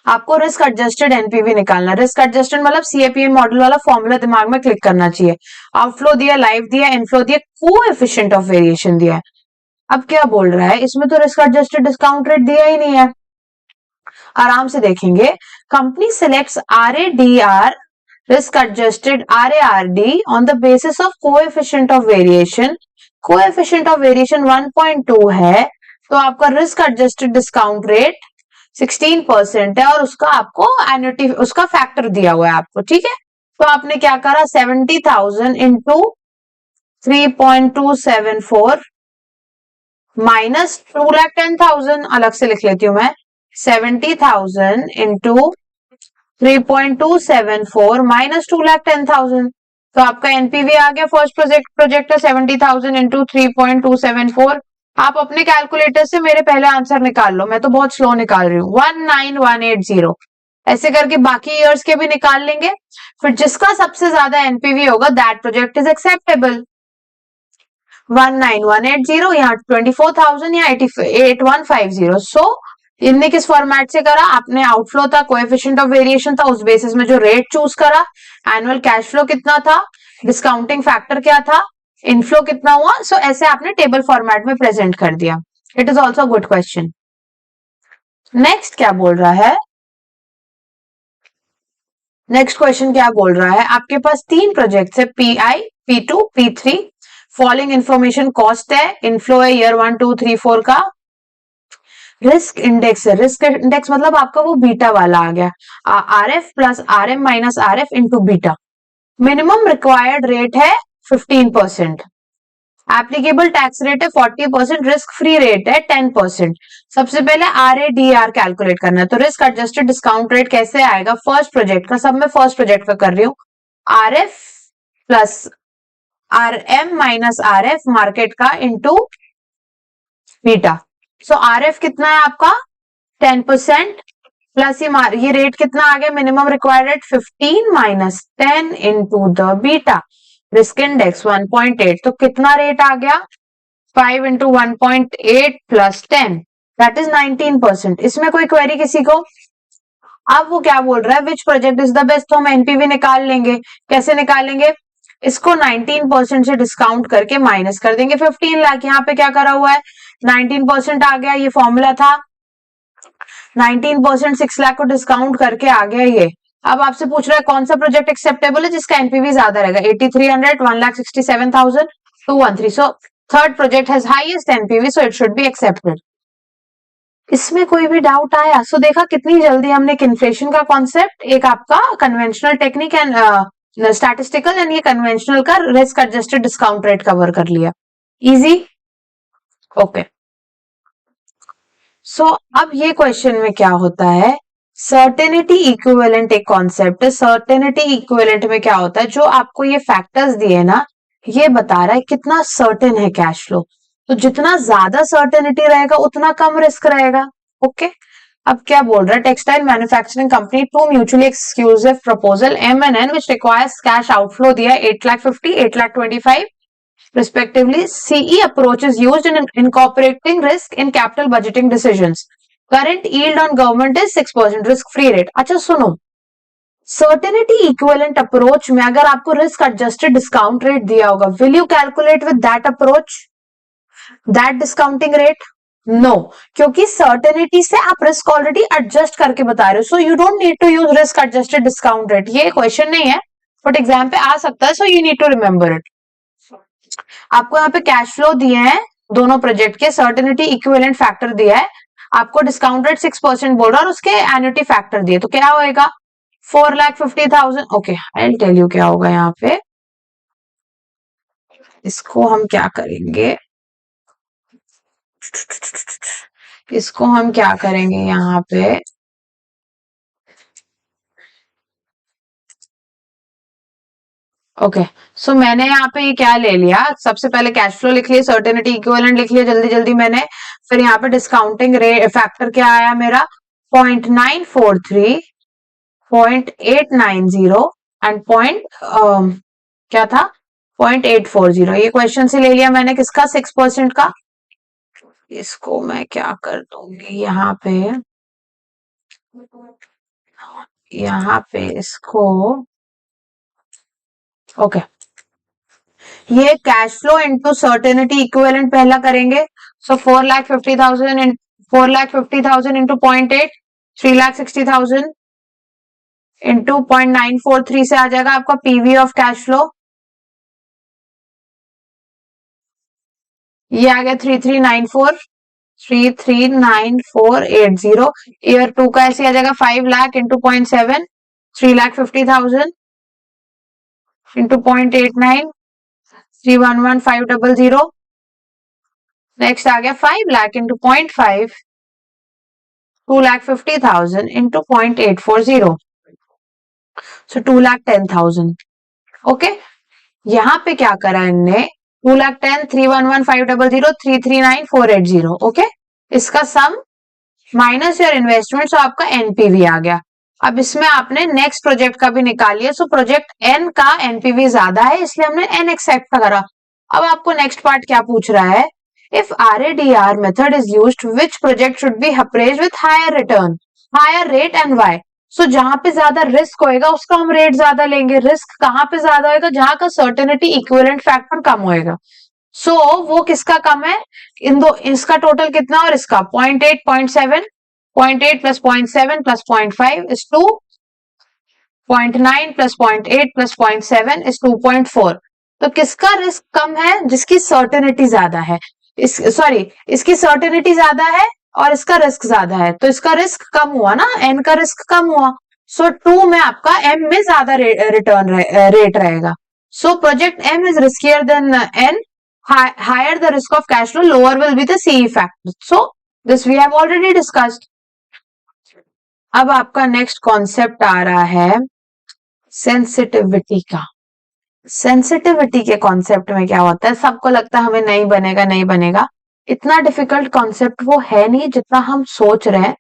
आपको रिस्क एडजस्टेड एनपीवी निकालना. रिस्क एडजस्टेड मतलब सीएपीएम मॉडल वाला फॉर्मूला दिमाग में क्लिक करना चाहिए. आउटफ्लो दिया, लाइफ दिया, इनफ्लो दिया, कोएफिशिएंट ऑफ वेरिएशन दिया है. अब क्या बोल रहा है, इसमें तो रिस्क एडजस्टेड डिस्काउंट रेट दिया ही नहीं है. आराम से देखेंगे, company selects RADR risk adjusted RARD on the basis of coefficient of variation. Coefficient of variation 1.2 है, तो आपका रिस्क एडजस्टेड डिस्काउंट रेट 16% है और उसका आपको एन्युटी उसका फैक्टर दिया हुआ है आपको. ठीक है, तो आपने क्या करा, 70,000 इंटू 3.274 माइनस 2,10,000 अलग से लिख लेती हूँ मैं, 70,000 इंटू 3.274 माइनस 2,10,000। तो आपका एनपीवी आ गया फर्स्ट प्रोजेक्ट 70,000 इंटू 3.274। आप अपने कैलकुलेटर से मेरे पहले आंसर निकाल लो, मैं तो बहुत स्लो निकाल रही हूँ। 19,180 ऐसे करके बाकी ईयर्स के भी निकाल लेंगे। फिर जिसका सबसे ज्यादा एनपीवी होगा दैट प्रोजेक्ट इज एक्सेप्टेबल। 19,180 यहाँ 24,000 या 8150। सो इनने किस फॉर्मेट से करा, आपने आउटफ्लो था, कोएफिशिएंट ऑफ वेरिएशन था, उस बेसिस में जो रेट चूज करा, एनुअल कैश फ्लो कितना था, डिस्काउंटिंग फैक्टर क्या था, इनफ्लो कितना हुआ। सो ऐसे आपने टेबल फॉर्मेट में प्रेजेंट कर दिया। It is also good question. Next क्या बोल रहा है, नेक्स्ट क्वेश्चन क्या बोल रहा है, आपके पास 3 प्रोजेक्ट है, P1, P2, P3। Following information cost है, इनफ्लो है ईयर 1, 2, 3, 4 का, रिस्क इंडेक्स है, रिस्क इंडेक्स मतलब आपका वो बीटा वाला आ गया, RF plus RM minus RF into beta. Minimum required rate है 15%, एप्लीकेबल टैक्स रेट है 40%, रिस्क फ्री रेट है 10%। सबसे पहले RADR कैलकुलेट करना है, तो रिस्क एडजस्टेड डिस्काउंट रेट कैसे आएगा, फर्स्ट प्रोजेक्ट का, सब मैं फर्स्ट प्रोजेक्ट का कर रही हूँ, RF plus RM minus RF market का इंटू बीटा। सो RF कितना है आपका 10% प्लस ये रेट कितना आ गया, minimum required rate 15 minus 10 into the beta, risk index 1.8, तो कितना रेट आ गया 5 इंटू 1.8 प्लस 10 दैट इज 19%। इसमें कोई क्वेरी किसी को? अब वो क्या बोल रहा है, which project is the best, तो हम एनपीवी निकाल लेंगे। कैसे निकालेंगे, इसको 19% से डिस्काउंट करके माइनस कर देंगे 15 लाख। यहाँ पे क्या करा हुआ है 19% आ गया, ये फॉर्मूला था, 19% 6 लाख को डिस्काउंट करके आ गया ये। अब आपसे पूछ रहा है कौन सा प्रोजेक्ट एक्सेप्टेबल है जिसका एनपीवी ज्यादा रहेगा, 8300, 1,67,213। So third project has highest NPV, so it should be accepted. इसमें कोई भी डाउट आया? सो देखा कितनी जल्दी हमने एक इन्फ्लेशन का कॉन्सेप्ट, एक आपका conventional technique and statistical and ये कन्वेंशनल का risk adjusted discount rate cover कर लिया। Easy, okay. सो अब ये क्वेश्चन में क्या होता है, सर्टेनिटी इक्विवेलेंट एक कॉन्सेप्ट है। सर्टेनिटी इक्विवेलेंट में क्या होता है, जो आपको ये फैक्टर्स दिए ना, ये बता रहा है कितना सर्टेन है कैश फ्लो। तो जितना ज्यादा सर्टेनिटी रहेगा उतना कम रिस्क रहेगा। ओके, अब क्या बोल रहा है, textile manufacturing company two mutually exclusive proposal M&N which requires cash outflow दिया 8,50,000, 8,25,000 respectively. CE approach is used in incorporating risk in capital budgeting decisions. Current yield on government is 6% risk free rate. अच्छा सुनो, certainty equivalent approach में अगर आपको risk adjusted discount rate दिया होगा, will you calculate with that approach, that discounting rate? No, क्योंकि certainty से आप रिस्क ऑलरेडी एडजस्ट करके बता रहे हो, so you don't need to use risk adjusted discount rate. ये क्वेश्चन नहीं है बट एग्जाम पे आ सकता है, so you need to remember it. आपको यहाँ पे कैश फ्लो दिए हैं दोनों प्रोजेक्ट के, सर्टेनिटी इक्विवेलेंट फैक्टर दिया है, आपको डिस्काउंट रेट 6% बोल रहा है और उसके एन्युटी फैक्टर दिए, तो क्या होएगा 4,50,000। Okay, I will tell you क्या होगा यहाँ पे। इसको हम क्या करेंगे, इसको हम क्या करेंगे यहाँ पे, ओके। सो मैंने यहाँ पे ये क्या ले लिया, सबसे पहले कैश फ्लो लिख लिया, सर्टेनिटी इक्विवेलेंट लिख लिया जल्दी जल्दी मैंने, फिर यहाँ पे डिस्काउंटिंग रेट फैक्टर क्या आया मेरा 0.943, 0.890 एंड क्या था 0.840। ये क्वेश्चन से ले लिया मैंने, किसका 6% का। इसको मैं क्या कर दूंगी यहाँ पे इसको, ओके। ये cash flow into certainty equivalent पहला करेंगे, सो 4,50,000 4,50,000 इंटू 0.8, 3,60,000 इंटू 0.943 से आ जाएगा आपका पीवी ऑफ कैश फ्लो, ये आ गया 3,394,80। ईयर 2 का ऐसे आ जाएगा 5 लाख इंटू 0.7, 3,50,000 इंटू 0.89, 3,11,500। नेक्स्ट आ गया 5 लाख इंटू 0.5, 2,50,000 इंटू 0.840, सो 2,10,000। ओके, यहाँ पे क्या करा इनने, 2,10,000, 3,11,500, 3,39,480। ओके, इसका सम माइनस योर इन्वेस्टमेंट, सो आपका एनपीवी आ गया। अब इसमें आपने नेक्स्ट प्रोजेक्ट का भी निकाल लिया, सो प्रोजेक्ट एन का एनपीवी ज्यादा है इसलिए हमने एन एक्सेप्ट करा। अब आपको नेक्स्ट पार्ट क्या पूछ रहा है, if RADR method is used, which project should be appraised with higher return, higher rate and why. So जहां पे ज्यादा रिस्क होएगा उसका हम रेट ज्यादा लेंगे। रिस्क कहां पे ज्यादा होएगा, जहां का सर्टेनिटी इक्विवेलेंट फैक्टर कम होएगा। सो वो किसका कम है, इन दो, इसका टोटल कितना और इसका 0.8, 0.7, 0.8 plus 0.7 plus 0.5 is 2, 0.9 plus 0.8 plus 0.7 is 2.4। तो किसका रिस्क कम है, जिसकी सर्टेनिटी ज्यादा है, इसकी सर्टेनिटी ज्यादा है और इसका रिस्क ज्यादा है, तो इसका रिस्क कम हुआ ना, एन का रिस्क कम हुआ। सो 2 में आपका एम में ज्यादा रिटर्न रेट रहेगा। So project M is riskier than N, higher the risk of cash flow, lower will be the CE factor. So this we have already discussed. अब आपका नेक्स्ट कॉन्सेप्ट आ रहा है सेंसिटिविटी का। Sensitivity के concept में क्या होता है, सबको लगता है हमें नहीं बनेगा नहीं बनेगा, इतना डिफिकल्ट कॉन्सेप्ट वो है नहीं जितना हम सोच रहे हैं।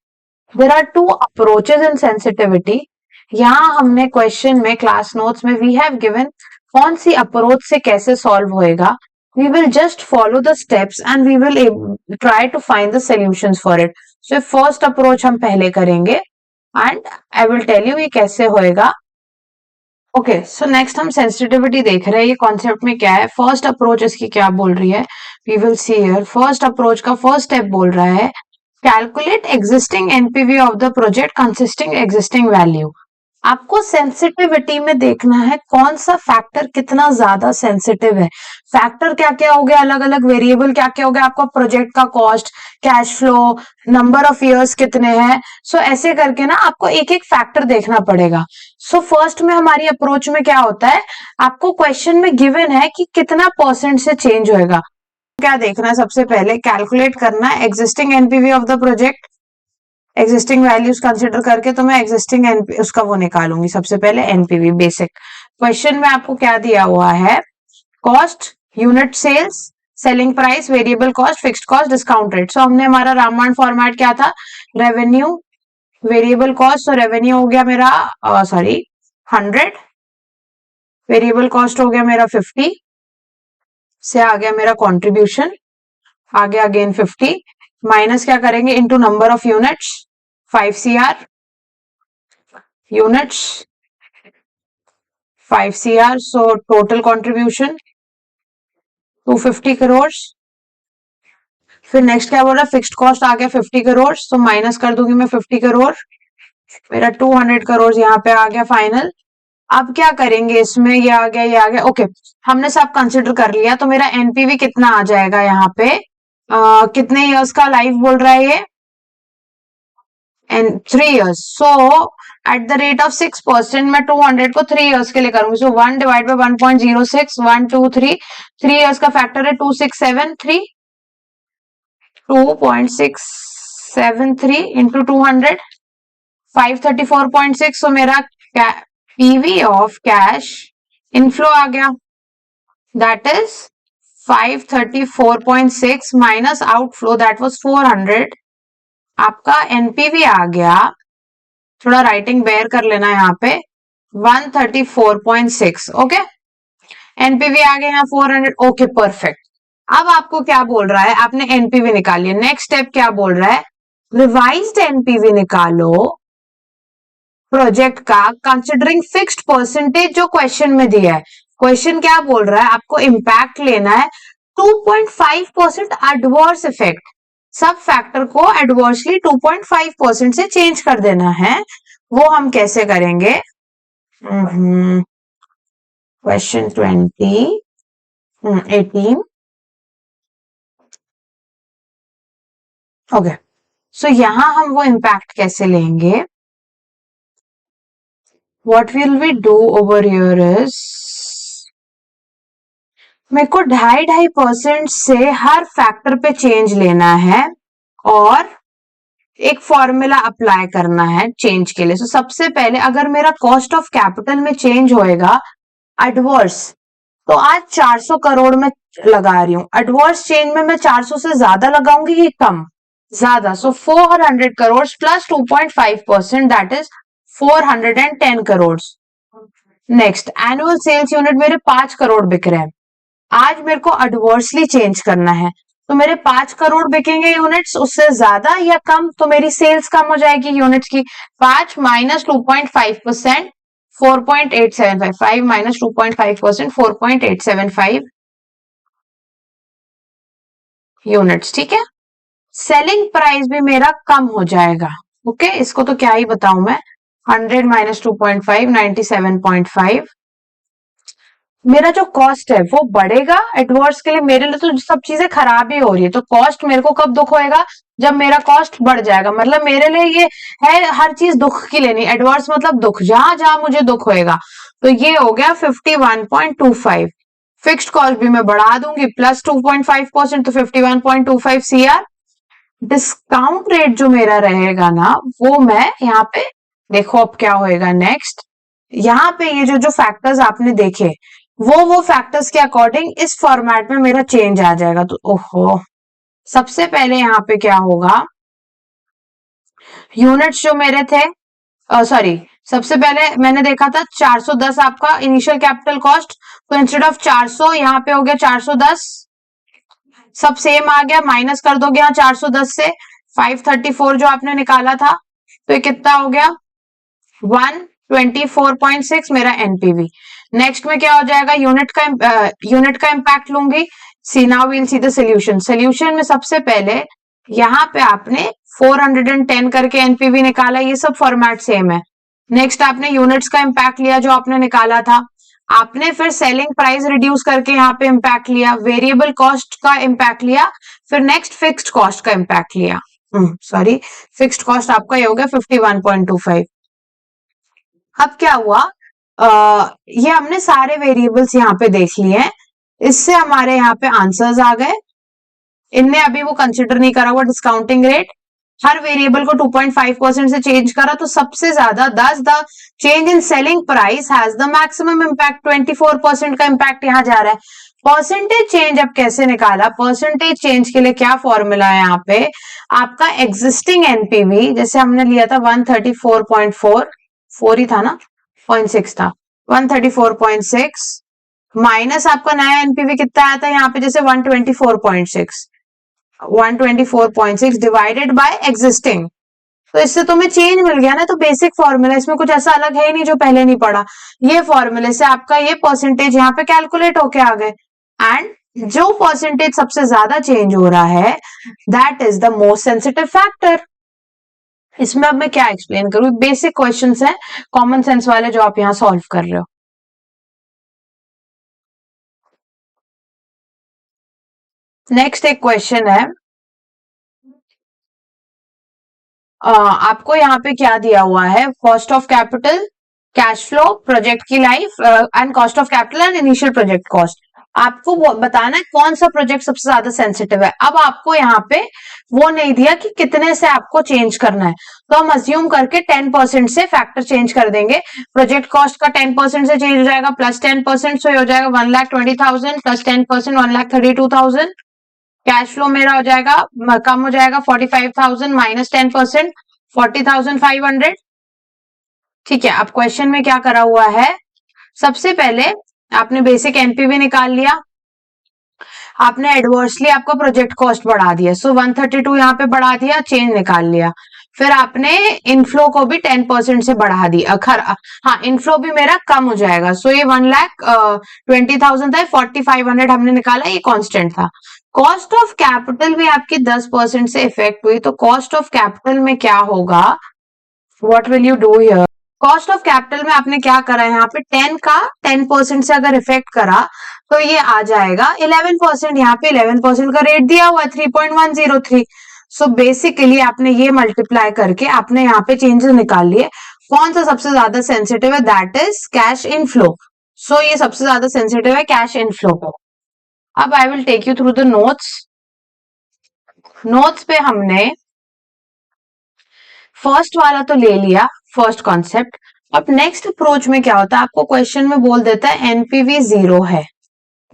There are two approaches in sensitivity. यहाँ हमने क्वेश्चन में, क्लास नोट्स में वी हैव गिवन कौन सी अप्रोच से कैसे सॉल्व होएगा। We will just follow the steps and we will try to find the solutions for it. So first approach हम पहले करेंगे and I will tell you ये कैसे होएगा। Okay, so next हम sensitivity देख रहे हैं, ये concept में क्या है, first approach इसकी क्या बोल रही है, we will see here। first approach का first step बोल रहा है calculate existing NPV of the project consisting existing value। आपको सेंसिटिविटी में देखना है कौन सा फैक्टर कितना ज्यादा सेंसिटिव है। फैक्टर क्या क्या हो गया, अलग अलग वेरिएबल क्या क्या हो गया, आपका प्रोजेक्ट का cost, cash flow, number of years कितने हैं। सो ऐसे करके ना आपको एक एक फैक्टर देखना पड़ेगा। सो फर्स्ट में हमारी अप्रोच में क्या होता है, आपको क्वेश्चन में गिवन है कि कितना परसेंट से चेंज होएगा। क्या देखना है, सबसे पहले कैलकुलेट करना है existing NPV of the project. Existing values consider करके तो मैं एग्जिस्टिंग उसका वो निकालूंगी, सबसे पहले एनपीवी बेसिक। क्वेश्चन में आपको क्या दिया हुआ है, cost, unit sales, selling price, variable cost, fixed cost, discount rate. So हमने हमारा रामायण फॉर्मेट क्या था, रेवेन्यू, वेरिएबल कॉस्ट, तो रेवेन्यू हो गया मेरा 100, वेरिएबल कॉस्ट हो गया मेरा 50, से आ गया मेरा कॉन्ट्रीब्यूशन, आ गया अगेन 50, माइनस क्या करेंगे into number of units, 5 CR units, 5 CR, so total contribution 250 crores। फिर नेक्स्ट क्या बोल रहा है, फिक्स्ड कॉस्ट आ गया 50 करोड़, तो माइनस कर दूंगी मैं 50 करोड़, मेरा 200 करोड़ यहाँ पे आ गया फाइनल। अब क्या करेंगे इसमें, ये आ गया ये आ गया, ओके हमने सब कंसिडर कर लिया, तो मेरा एनपीवी कितना आ जाएगा यहाँ पे, कितने इयर्स का लाइफ बोल रहा है ये, and 3 years। So eight the rate of 6% मैं 200 को 3 years के लिए करूंगी। सो 1 डिवाइड बाय 1.06, 1 2 3, 3 years का फैक्टर है 2673, 2.673 इंटू 200, 534.6। सो मेरा पीवी ऑफ कैश इनफ्लो आ गया, that is 534.6 minus outflow that was 400। आपका एनपीवी आ गया, थोड़ा राइटिंग बेयर कर लेना यहाँ पे, 134.6। ओके, एनपीवी आ गया यहाँ 400। Okay perfect. अब आपको क्या बोल रहा है, आपने एनपीवी निकाली, नेक्स्ट स्टेप क्या बोल रहा है, रिवाइज्ड एनपीवी निकालो प्रोजेक्ट का कंसिडरिंग फिक्स्ड परसेंटेज जो क्वेश्चन में दिया है। क्वेश्चन क्या बोल रहा है, आपको इम्पैक्ट लेना है 2.5% एडवर्स इफेक्ट, सब फैक्टर को एडवर्सली 2.5% से चेंज कर देना है। वो हम कैसे करेंगे, क्वेश्चन 18। ओके, सो यहां हम वो इम्पैक्ट कैसे लेंगे, what will we do over here is मेरे को 2.5% से हर फैक्टर पे चेंज लेना है और एक फॉर्मूला अप्लाई करना है चेंज के लिए। तो सबसे पहले अगर मेरा कॉस्ट ऑफ कैपिटल में चेंज होएगा एडवर्स, तो आज 400 करोड़ में लगा रही हूं, एडवर्स चेंज में मैं 400 से ज्यादा लगाऊंगी कि कम? ज्यादा। So 400 crore plus 2.5% that is 410 crore. Next, annual sales unit मेरे 5 करोड़ बिक रहे हैं, आज मेरे को एडवर्सली चेंज करना है, तो मेरे 5 करोड़ बिकेंगे यूनिट्स, उससे ज्यादा या कम? तो मेरी सेल्स कम हो जाएगी यूनिट्स की। 5 माइनस 2.5%, 4.875, 5 माइनस 2.5%, 4.875 यूनिट्स। ठीक है, सेलिंग प्राइस भी मेरा कम हो जाएगा। ओके, इसको तो क्या ही बताऊं मैं। 100 माइनस 2.5, 97.5। मेरा जो कॉस्ट है वो बढ़ेगा एडवर्स के लिए, मेरे लिए तो सब चीजें खराब ही हो रही है, तो कॉस्ट मेरे को कब दुख होएगा? जब मेरा कॉस्ट बढ़ जाएगा। मतलब मेरे लिए ये है हर चीज दुख की लेनी, एडवर्स मतलब दुख, जहां जहां मुझे दुख होएगा। तो ये हो गया 51.25। फिक्स्ड कॉस्ट भी मैं बढ़ा दूंगी प्लस 2.5%, तो 51.25 CR। डिस्काउंट रेट जो मेरा रहेगा ना, वो मैं यहाँ पे देखो अब क्या होएगा नेक्स्ट। यहाँ पे ये जो फैक्टर्स आपने देखे, वो फैक्टर्स के अकॉर्डिंग इस फॉर्मेट में मेरा चेंज आ जाएगा। तो ओहो, सबसे पहले यहाँ पे क्या होगा, यूनिट्स जो मेरे थे, सॉरी, सबसे पहले मैंने देखा था 410 आपका इनिशियल कैपिटल कॉस्ट, तो इंस्टेड ऑफ 400 यहाँ पे हो गया 410, सब सेम आ गया, माइनस कर दोगे यहाँ 410 से 534 जो आपने निकाला था, तो ये कितना हो गया 124.6 मेरा एनपीवी। नेक्स्ट में क्या हो जाएगा, यूनिट का इंपैक्ट लूंगी। See now we'll see the solution. Solution में सबसे पहले यहाँ पे आपने 410 करके एनपीवी निकाला, ये सब फॉर्मेट सेम है। नेक्स्ट आपने यूनिट्स का इंपैक्ट लिया जो आपने निकाला था, आपने फिर सेलिंग प्राइस रिड्यूस करके यहाँ पे इंपैक्ट लिया, वेरिएबल कॉस्ट का इंपैक्ट लिया, फिर नेक्स्ट फिक्स्ड कॉस्ट का इंपैक्ट लिया। सॉरी, फिक्स्ड कॉस्ट आपका ये हो गया 51.25। अब क्या हुआ, ये हमने सारे वेरिएबल्स यहाँ पे देख लिए हैं, इससे हमारे यहाँ पे आंसर्स आ गए। इनने अभी वो कंसिडर नहीं करा हुआ डिस्काउंटिंग रेट, हर वेरिएबल को 2.5% से चेंज करा, तो सबसे ज्यादा the change in selling price has the maximum impact, 24% का इंपैक्ट यहाँ जा रहा है। परसेंटेज चेंज अब कैसे निकाला, परसेंटेज चेंज के लिए क्या फॉर्मूला है यहाँ पे, आपका एग्जिस्टिंग एनपीवी, जैसे हमने लिया था 134.4 ही था ना, 0.6 था, 134.6 माइनस आपका नया एनपीवी कितना आया था यहाँ पे, जैसे 124.6, 124.6 डिवाइडेड बाय एग्जिस्टिंग, तो इससे तुम्हें चेंज मिल गया ना। तो बेसिक फॉर्मूला, इसमें कुछ ऐसा अलग है ही नहीं जो पहले नहीं पढ़ा, ये फॉर्मूले से आपका ये परसेंटेज यहाँ पे कैलकुलेट होके आ गए। एंड जो परसेंटेज सबसे ज्यादा चेंज हो रहा है that is the most sensitive factor. इसमें अब मैं क्या एक्सप्लेन करूं, बेसिक क्वेश्चंस है कॉमन सेंस वाले जो आप यहाँ सॉल्व कर रहे हो। नेक्स्ट एक क्वेश्चन है, आपको यहाँ पे क्या दिया हुआ है, cost of capital, cash flow, project की life and cost of capital and initial project cost. आपको बताना है कौन सा प्रोजेक्ट सबसे ज्यादा सेंसिटिव है। अब आपको यहाँ पे वो नहीं दिया कि कितने से आपको चेंज करना है, तो हम अज्यूम करके 10% से फैक्टर चेंज कर देंगे। प्रोजेक्ट कॉस्ट का 10% से चेंज हो जाएगा प्लस 10%, सो हो जाएगा 1,20,000 प्लस 10% 1,32,000। कैश फ्लो मेरा हो जाएगा कम हो जाएगा 45,000 माइनस 10% 40,500। ठीक है, अब क्वेश्चन में क्या करा हुआ है, सबसे पहले आपने बेसिक एनपीवी निकाल लिया, आपने एडवर्सली आपका प्रोजेक्ट कॉस्ट बढ़ा दिया, सो 132 यहाँ पे बढ़ा दिया, चेंज निकाल लिया। फिर आपने इनफ्लो को भी 10% से बढ़ा दिया, हाँ इनफ्लो भी मेरा कम हो जाएगा, सो ये 1,20,000 था, 4,500 हमने निकाला, ये कांस्टेंट था। कॉस्ट ऑफ कैपिटल भी आपकी 10% से इफेक्ट हुई, तो कॉस्ट ऑफ कैपिटल में क्या होगा, what will you do here. Cost of capital में आपने क्या करा है, यहाँ पे 10 का 10% से अगर इफेक्ट करा तो ये आ जाएगा 11%, यहाँ पे 11% का रेट दिया हुआ है 3.103। सो बेसिकली आपने ये मल्टीप्लाई करके आपने यहाँ पे चेंजेस निकाल लिए, कौन सा सबसे ज्यादा सेंसिटिव है, that is cash inflow. So ये सबसे ज्यादा सेंसिटिव है कैश इनफ्लो को। अब I will take you through the notes. Notes पे हमने फर्स्ट वाला तो ले लिया, फर्स्ट कॉन्सेप्ट। अब नेक्स्ट अप्रोच में क्या होता है, आपको क्वेश्चन में बोल देता है एनपीवी 0 है।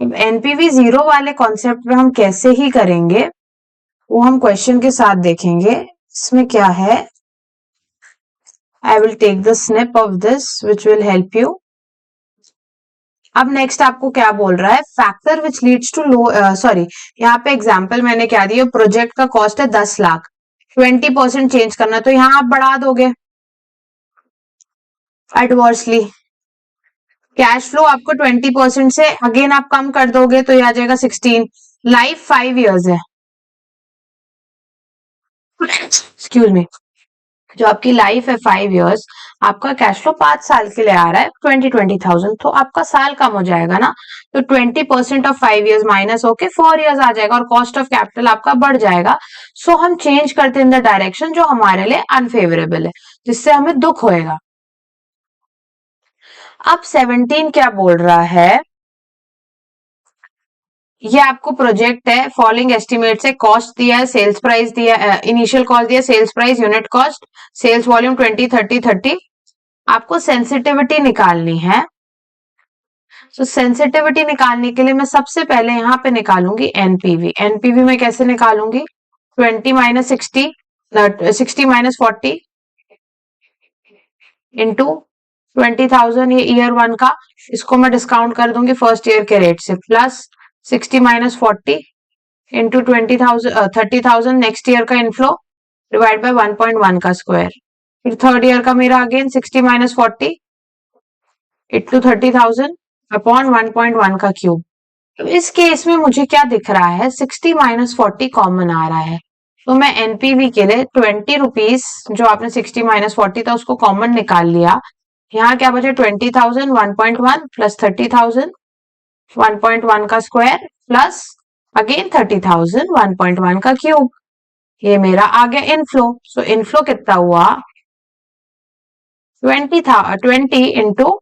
एनपीवी 0 वाले कॉन्सेप्ट पे हम कैसे ही करेंगे वो हम क्वेश्चन के साथ देखेंगे। इसमें क्या है, I will take the snip of this which will help you. अब नेक्स्ट आपको क्या बोल रहा है, factor which leads to low, sorry यहाँ पे एग्जांपल मैंने क्या दिया, प्रोजेक्ट का कॉस्ट है 10 लाख, 20% चेंज करना, तो यहाँ आप बढ़ा दोगे एडवर्सली। कैश फ्लो आपको 20% से अगेन आप कम कर दोगे तो ये आ जाएगा 16। लाइफ 5 इयर्स है, एक्सक्यूज मी, जो आपकी लाइफ है 5 इयर्स, आपका कैश फ्लो 5 साल के लिए आ रहा है 20,000, तो आपका साल कम हो जाएगा ना, तो 20% ऑफ 5 इयर्स माइनस होके 4 इयर्स आ जाएगा और कॉस्ट ऑफ कैपिटल आपका बढ़ जाएगा। सो हम चेंज करते हैं इन द डायरेक्शन जो हमारे लिए अनफेवरेबल है, जिससे हमें दुख होएगा। अब 17 क्या बोल रहा है, ये आपको प्रोजेक्ट है, फॉलोइंग एस्टिमेट से कॉस्ट दिया है, सेल्स प्राइस दिया, इनिशियल कॉस्ट दिया, sales price, unit cost, sales volume 20 30 30। आपको सेंसिटिविटी निकालनी है। तो सेंसिटिविटी निकालने के लिए मैं सबसे पहले यहाँ पे निकालूंगी एनपीवी। एनपीवी में कैसे निकालूंगी, 20 माइनस 60, 60 माइनस 40 इंटू 20,000, ये ईयर 1 का, इसको मैं डिस्काउंट कर दूंगी फर्स्ट ईयर के रेट से, plus 60 minus 40 into 20,000 30,000 next year का इनफ्लो डिवाइड बाय 1.1 का स्क्वायर। फिर थर्ड ईयर का मेरा अगेन 60 माइनस 40 इंटू 30,000 अपॉन 1.1 का क्यूब। तो इस केस में मुझे क्या दिख रहा है, 60 माइनस 40 कॉमन आ रहा है, तो मैं एनपीवी के लिए 20 रुपीज, जो आपने 60 माइनस 40 था उसको कॉमन निकाल लिया, यहाँ क्या बचे 20,000 1.1 प्लस 30,000 1.1 का स्क्वायर प्लस अगेन 30,000 1.1 का क्यूब। ये मेरा आ गया इनफ्लो। सो इनफ्लो कितना हुआ, 20 into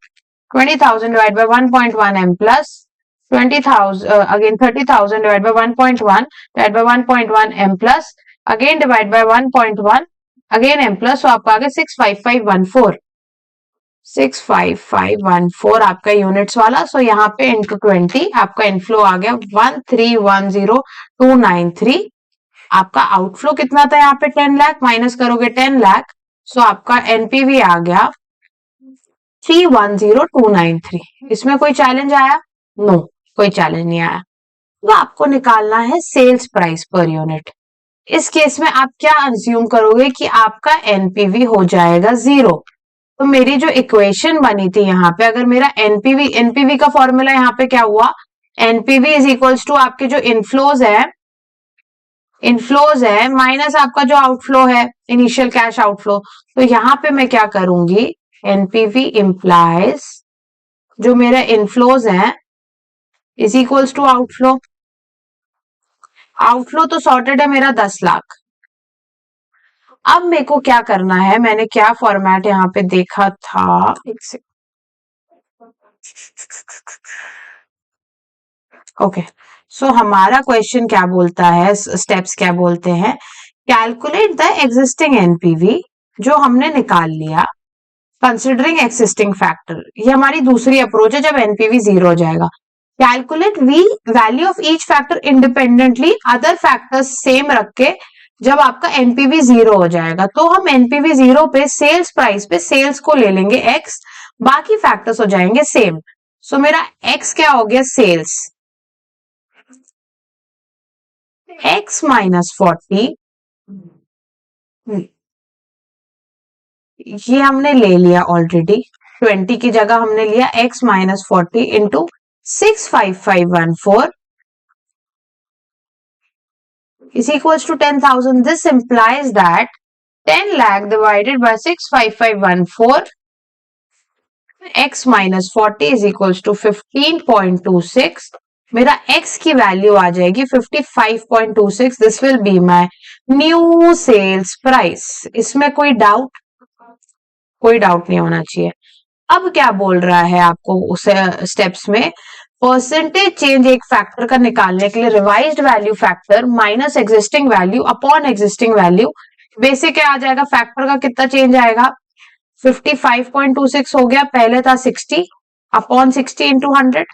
20,000 divide by 1.1 m plus 20,000 again 30,000 divide by 1.1 divide by 1.1 m plus again divide by 1.1 again m plus, तो आपका आ गया 65514, 65514 आपका यूनिट्स वाला। सो यहाँ पे इंटू 20 आपका इनफ्लो आ गया 1310293। आपका आउटफ्लो कितना था, यहाँ पे 10 लाख, माइनस करोगे 10 लाख, सो आपका एनपीवी आ गया 310293। इसमें कोई चैलेंज आया, नो, कोई चैलेंज नहीं आया। तो आपको निकालना है सेल्स प्राइस पर यूनिट। इस केस में आप क्या अज्यूम करोगे कि आपका एनपीवी हो जाएगा 0। तो मेरी जो इक्वेशन बनी थी यहाँ पे, अगर मेरा एनपीवी, एनपीवी का फॉर्मूला यहाँ पे क्या हुआ, एनपीवी इज इक्वल्स टू आपके जो इनफ्लोज है माइनस आपका जो आउटफ्लो है, इनिशियल कैश आउटफ्लो। तो यहाँ पे मैं क्या करूंगी, एनपीवी इंप्लाइज जो मेरा इनफ्लोज है is equals to outflow. Outflow तो सॉर्टेड है मेरा 10 लाख। अब मेरे को क्या करना है, मैंने क्या फॉर्मेट यहाँ पे देखा था, एक सेकंड, ओके। सो हमारा क्वेश्चन क्या बोलता है, स्टेप्स क्या बोलते हैं, कैलकुलेट द एग्जिस्टिंग एनपीवी जो हमने निकाल लिया कंसिडरिंग एक्सिस्टिंग फैक्टर। ये हमारी दूसरी अप्रोच है जब एनपीवी 0 हो जाएगा। Calculate we value of each factor independently, other factors same रख के जब आपका एनपीवी 0 हो जाएगा, तो हम एनपीवी 0 पे सेल्स प्राइस पे सेल्स को ले लेंगे x, बाकी फैक्टर्स हो जाएंगे सेम। सो मेरा x क्या हो गया, सेल्स, x माइनस 40, ये हमने ले लिया ऑलरेडी, 20 की जगह हमने लिया x minus 40 into 65514 is equals to 10,000. This implies that 10 lakh divided by 65514 x minus 40 is equals to 15.26. मेरा x की वैल्यू आ जाएगी 55.26. This will be my new sales price. इसमें कोई डाउट नहीं होना चाहिए। अब क्या बोल रहा है आपको उस स्टेप्स में, परसेंटेज चेंज एक फैक्टर का निकालने के लिए revised value factor minus existing value upon existing value, basic क्या आ जाएगा, फैक्टर का कितना चेंज आएगा, 55.26 हो गया, पहले था 60 अपॉन 60 इंटू 100,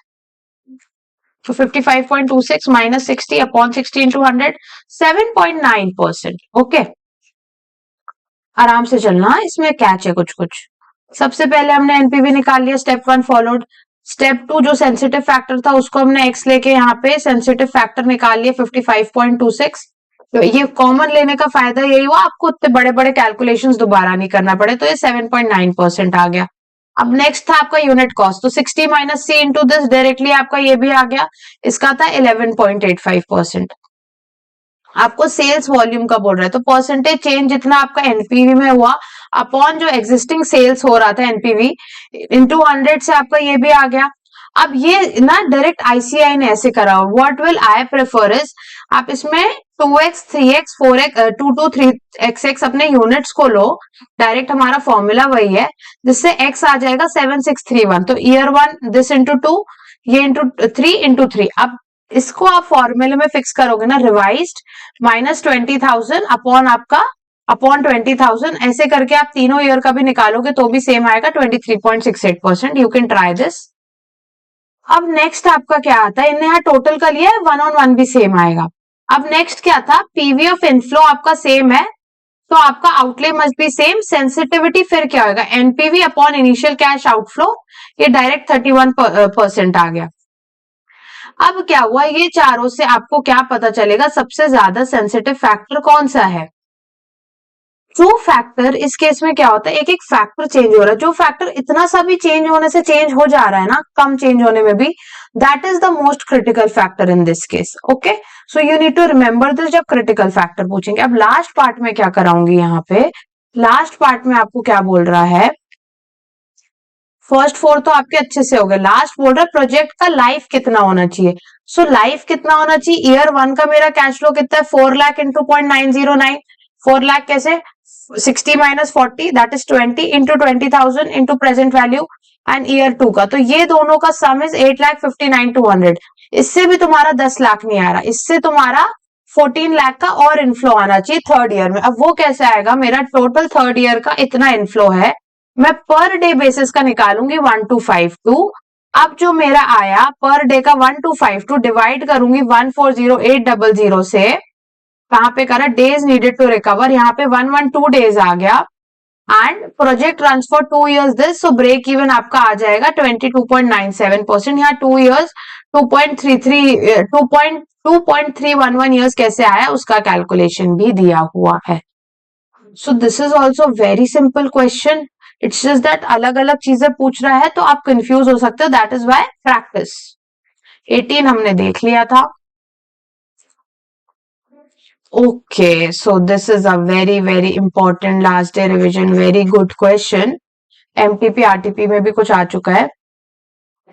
तो 55.26 माइनस 60 अपॉन 60 इंटू 100, 7.9%। ओके, आराम से चलना, इसमें कैच है कुछ कुछ। सबसे पहले हमने एनपीवी निकाल लिया, स्टेप 1 फॉलोड। स्टेप 2 जो सेंसिटिव फैक्टर था उसको हमने एक्स लेके यहाँ पे सेंसिटिव फैक्टर निकाल लिया 55.26। तो ये कॉमन लेने का फायदा यही हुआ, आपको इतने बड़े बड़े कैलकुलेशंस दोबारा नहीं करना पड़े, तो ये 7.9% आ गया। अब नेक्स्ट था आपका यूनिट कॉस्ट, तो 60 minus C into this, directly आपका ये भी आ गया, इसका था 11.85%। आपको सेल्स वॉल्यूम का बोल रहा है, तो परसेंटेज चेंज जितना आपका एनपीवी में हुआ अपॉन जो एग्जिस्टिंग सेल्स हो रहा था एनपीवी इंटू 100 से आपका ये भी आ गया। अब ये ना डायरेक्ट आईसीआई ने ऐसे करा, what will I prefer is, आप इसमें 2x 3x 4x 2 3xx अपने यूनिट्स को लो, डायरेक्ट हमारा फॉर्मूला वही है, जिससे x आ जाएगा 7631, तो ईयर 1 दिस इंटू 2, ये इंटू 3 इंटू 3। अब इसको आप फॉर्मूले में फिक्स करोगे ना, रिवाइज्ड माइनस 20,000 अपॉन आपका अपॉन 20,000, ऐसे करके आप तीनों ईयर का भी निकालोगे तो भी सेम आएगा 23.68%। You can try this. अब नेक्स्ट आपका क्या आता है, इन्हें यहाँ टोटल का लिया है, 1 on 1 भी सेम आएगा। अब नेक्स्ट क्या था, पीवी ऑफ इनफ्लो आपका सेम है, तो आपका outlay must be same. Sensitivity फिर क्या होगा, NPV upon initial cash outflow, ये डायरेक्ट 31% आ गया। अब क्या हुआ, ये चारों से आपको क्या पता चलेगा, सबसे ज्यादा सेंसिटिव फैक्टर कौन सा है। जो फैक्टर, इस केस में क्या होता है, एक एक फैक्टर चेंज हो रहा है, जो फैक्टर इतना सा भी चेंज होने से चेंज हो जा रहा है ना, कम चेंज होने में भी, that is the most critical factor in this case. Okay, so you need to remember this जब क्रिटिकल फैक्टर पूछेंगे। अब लास्ट पार्ट में क्या कराऊंगी, यहाँ पे लास्ट पार्ट में आपको क्या बोल रहा है, फर्स्ट 4 तो आपके अच्छे से हो गए, लास्ट बोल रहा है प्रोजेक्ट का लाइफ कितना होना चाहिए। सो लाइफ कितना होना चाहिए, ईयर 1 का मेरा कैश फ्लो कितना है, 4 लाख इंटू 0.909, 4 लाख कैसे, 60 minus 40 that is 20 into 20,000 into present value, and year 2 का, तो ये दोनों का सम इज 8,59,200। इससे भी तुम्हारा 10 लाख नहीं आ रहा, इससे तुम्हारा 14 लाख का और इनफ्लो आना चाहिए थर्ड ईयर में। अब वो कैसे आएगा, मेरा टोटल थर्ड ईयर का इतना इनफ्लो है, मैं पर डे बेसिस का निकालूंगी 1252। अब जो मेरा आया पर डे का 1252 डिवाइड करूंगी 140800 से, कहां पे करा, डेज नीडेड टू रिकवर, यहाँ पे 112 डेज आ गया, and project run for 2 years this, so break even आपका आ जाएगा 22.97%। यहाँ 2 years 2.311 years कैसे आया, उसका कैलकुलेशन भी दिया हुआ है। So this is also very simple question, it's just that अलग अलग चीजें पूछ रहा है तो आप कंफ्यूज हो सकते हो, दैट इज वाई प्रैक्टिस। 18 हमने देख लिया था। Okay, so this is a very important last day revision, very good question. MTP RTP में भी कुछ आ चुका है।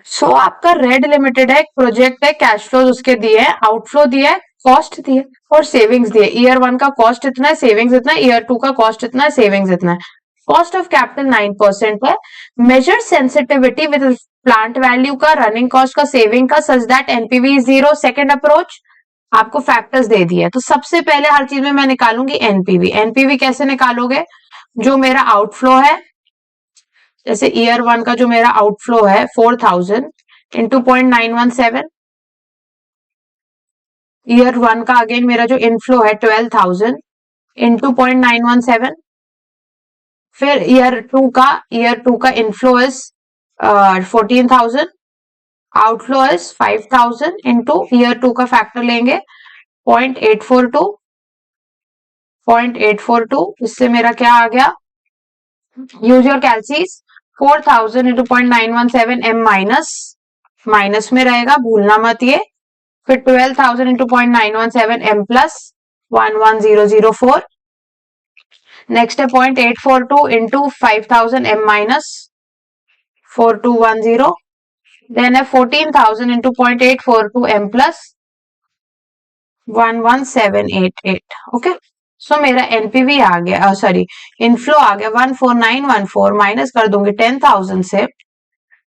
So आपका रेड लिमिटेड है, एक प्रोजेक्ट है, कैश फ्लो उसके दिए है, आउटफ्लो दिया है, कॉस्ट दिए और सेविंग्स दिए। ईयर 1 का कॉस्ट इतना है, सेविंग्स इतना है, ईयर 2 का कॉस्ट इतना है, सेविंग्स इतना है। कॉस्ट ऑफ कैपिटल 9% है। Major sensitivity with plant value का, रनिंग कॉस्ट का, सेविंग का, such that NPV is 0। Second approach, आपको फैक्टर्स दे दिए, तो सबसे पहले हर चीज में मैं निकालूंगी एनपीवी। एनपीवी कैसे निकालोगे, जो मेरा आउटफ्लो है, जैसे ईयर 1 का जो मेरा आउटफ्लो है 4000 इंटू 0.917, ईयर 1 का अगेन मेरा जो इनफ्लो है 12,000 इंटू 0.917, फिर ईयर 2 का inflow is 14,000, outflow is 5,000 into year 2 का फैक्टर लेंगे 0.842, इससे मेरा क्या आ गया, use your calcs, 4,000 into 0.917 M minus में रहेगा, भूलना मत ये, फिर 12,000 इंटू 0.917 एम प्लस 11004, नेक्स्ट है 0.842 इंटू 5,000 एम माइनस 4210, देन है 14,000 इंटू 0.842 एम प्लस 11788। ओके, सो मेरा एनपीवी आ गया, सॉरी इनफ्लो आ गया 14914, माइनस कर दूंगी 10,000 से,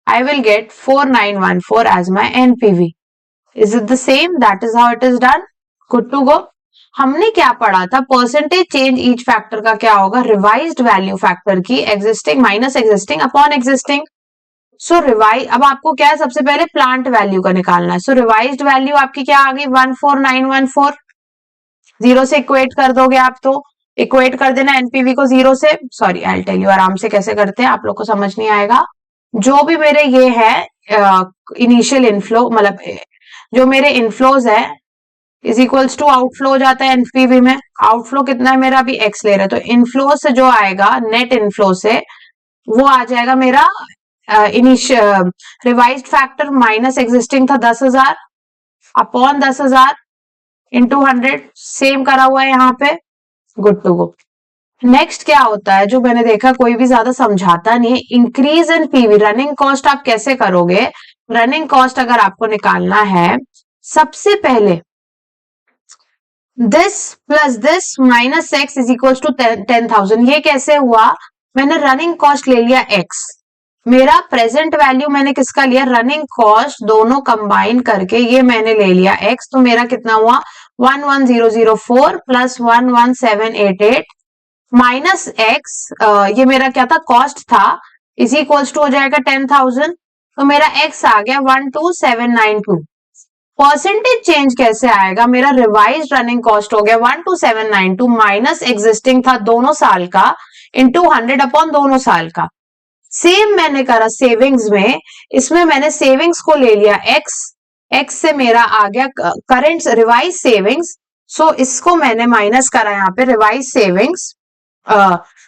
I will get 4914 as my NPV. Is it the same? That is how it is done. Good to go. हमने क्या पढ़ा था? परसेंटेज चेंज ईच फैक्टर का क्या होगा? रिवाइज्ड वैल्यू फैक्टर की existing minus existing upon existing. So revise, अब आपको क्या है, सबसे पहले प्लांट वैल्यू का निकालना है. सो रिवाइज्ड वैल्यू आपकी क्या आ गई? 14914. जीरो से इक्वेट कर दोगे आप, तो इक्वेट कर देना एनपीवी को जीरो से. सॉरी, आई टेल यू आराम से कैसे करते हैं, आप लोग को समझ नहीं आएगा. जो भी मेरे ये है इनिशियल इनफ्लो, मतलब जो मेरे इनफ्लोज है इज इक्वल्स टू आउटफ्लो हो जाता है एनपीवी में. आउटफ्लो कितना है मेरा? अभी एक्स ले रहे हैं, तो इनफ्लो से जो आएगा नेट इनफ्लो से वो आ जाएगा मेरा initial revised factor minus existing था 10,000 अपॉन 10,000 इंटू 100. सेम करा हुआ है यहाँ पे. Good to go. नेक्स्ट क्या होता है, जो मैंने देखा कोई भी ज्यादा समझाता नहीं है, increase in PV. Running cost आप कैसे करोगे? रनिंग कॉस्ट अगर आपको निकालना है, सबसे पहले this plus this minus X is equal to 10,000. ये कैसे हुआ? मैंने रनिंग कॉस्ट ले लिया एक्स, मेरा प्रेजेंट वैल्यू मैंने किसका लिया? Running cost. दोनों कंबाइन करके ये मैंने ले लिया एक्स, तो मेरा कितना हुआ? 11004 प्लस 11788 माइनस एक्स, ये मेरा क्या था? कॉस्ट था, इज इक्वल्स टू हो जाएगा 10,000. तो मेरा एक्स आ गया 12792. परसेंटेज चेंज कैसे आएगा? मेरा रिवाइज रनिंग कॉस्ट हो गया 12792 माइनस एग्जिस्टिंग था दोनों साल का इंटू 100 अपॉन दोनों साल का. सेम मैंने करा सेविंग्स में, इसमें मैंने सेविंग्स को ले लिया एक्स, एक्स से मेरा आ गया करंट रिवाइज सेविंग्स. सो इसको मैंने माइनस करा यहाँ पे revise savings.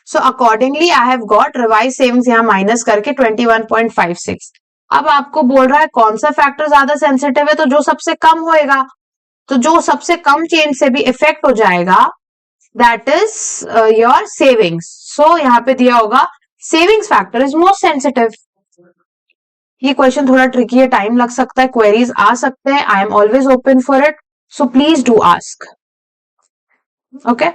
So accordingly I have got revise savings यहाँ माइनस करके 21.56. अब आपको बोल रहा है कौन सा फैक्टर ज्यादा सेंसिटिव है? तो जो सबसे कम होएगा, तो जो सबसे कम चेंज से भी इफेक्ट हो जाएगा दैट इज योर सेविंग्स. सो यहाँ पे दिया होगा savings factor is most sensitive. ये क्वेश्चन थोड़ा ट्रिकी है, टाइम लग सकता है, क्वेरीज आ सकते हैं. I am always open for it, so please do ask. Okay,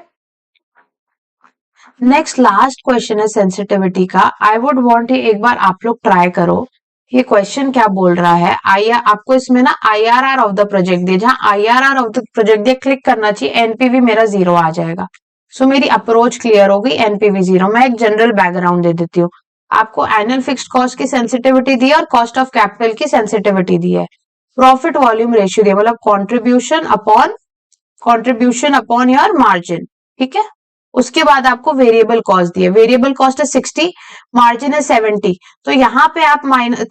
next last question है सेंसिटिविटी का. आई वुड वांट एक बार आप लोग ट्राई करो. ये क्वेश्चन क्या बोल रहा है? आपको इसमें ना IRR ऑफ द प्रोजेक्ट दिया, जहां IRR ऑफ द प्रोजेक्ट दिया क्लिक करना चाहिए, एनपीवी मेरा जीरो आ जाएगा. सो मेरी अप्रोच क्लियर हो गई, एनपीवी जीरो. मैं एक जनरल बैकग्राउंड दे देती हूँ आपको. एनुअल फिक्स्ड कॉस्ट की सेंसिटिविटी दी है और कॉस्ट ऑफ कैपिटल की सेंसिटिविटी दी है. प्रॉफिट वॉल्यूम रेशियो दिया, मतलब कॉन्ट्रीब्यूशन अपॉन योर मार्जिन. ठीक है, उसके बाद आपको वेरिएबल कॉस्ट दी है. वेरिएबल कॉस्ट है 60, मार्जिन है 70. तो यहाँ पे आप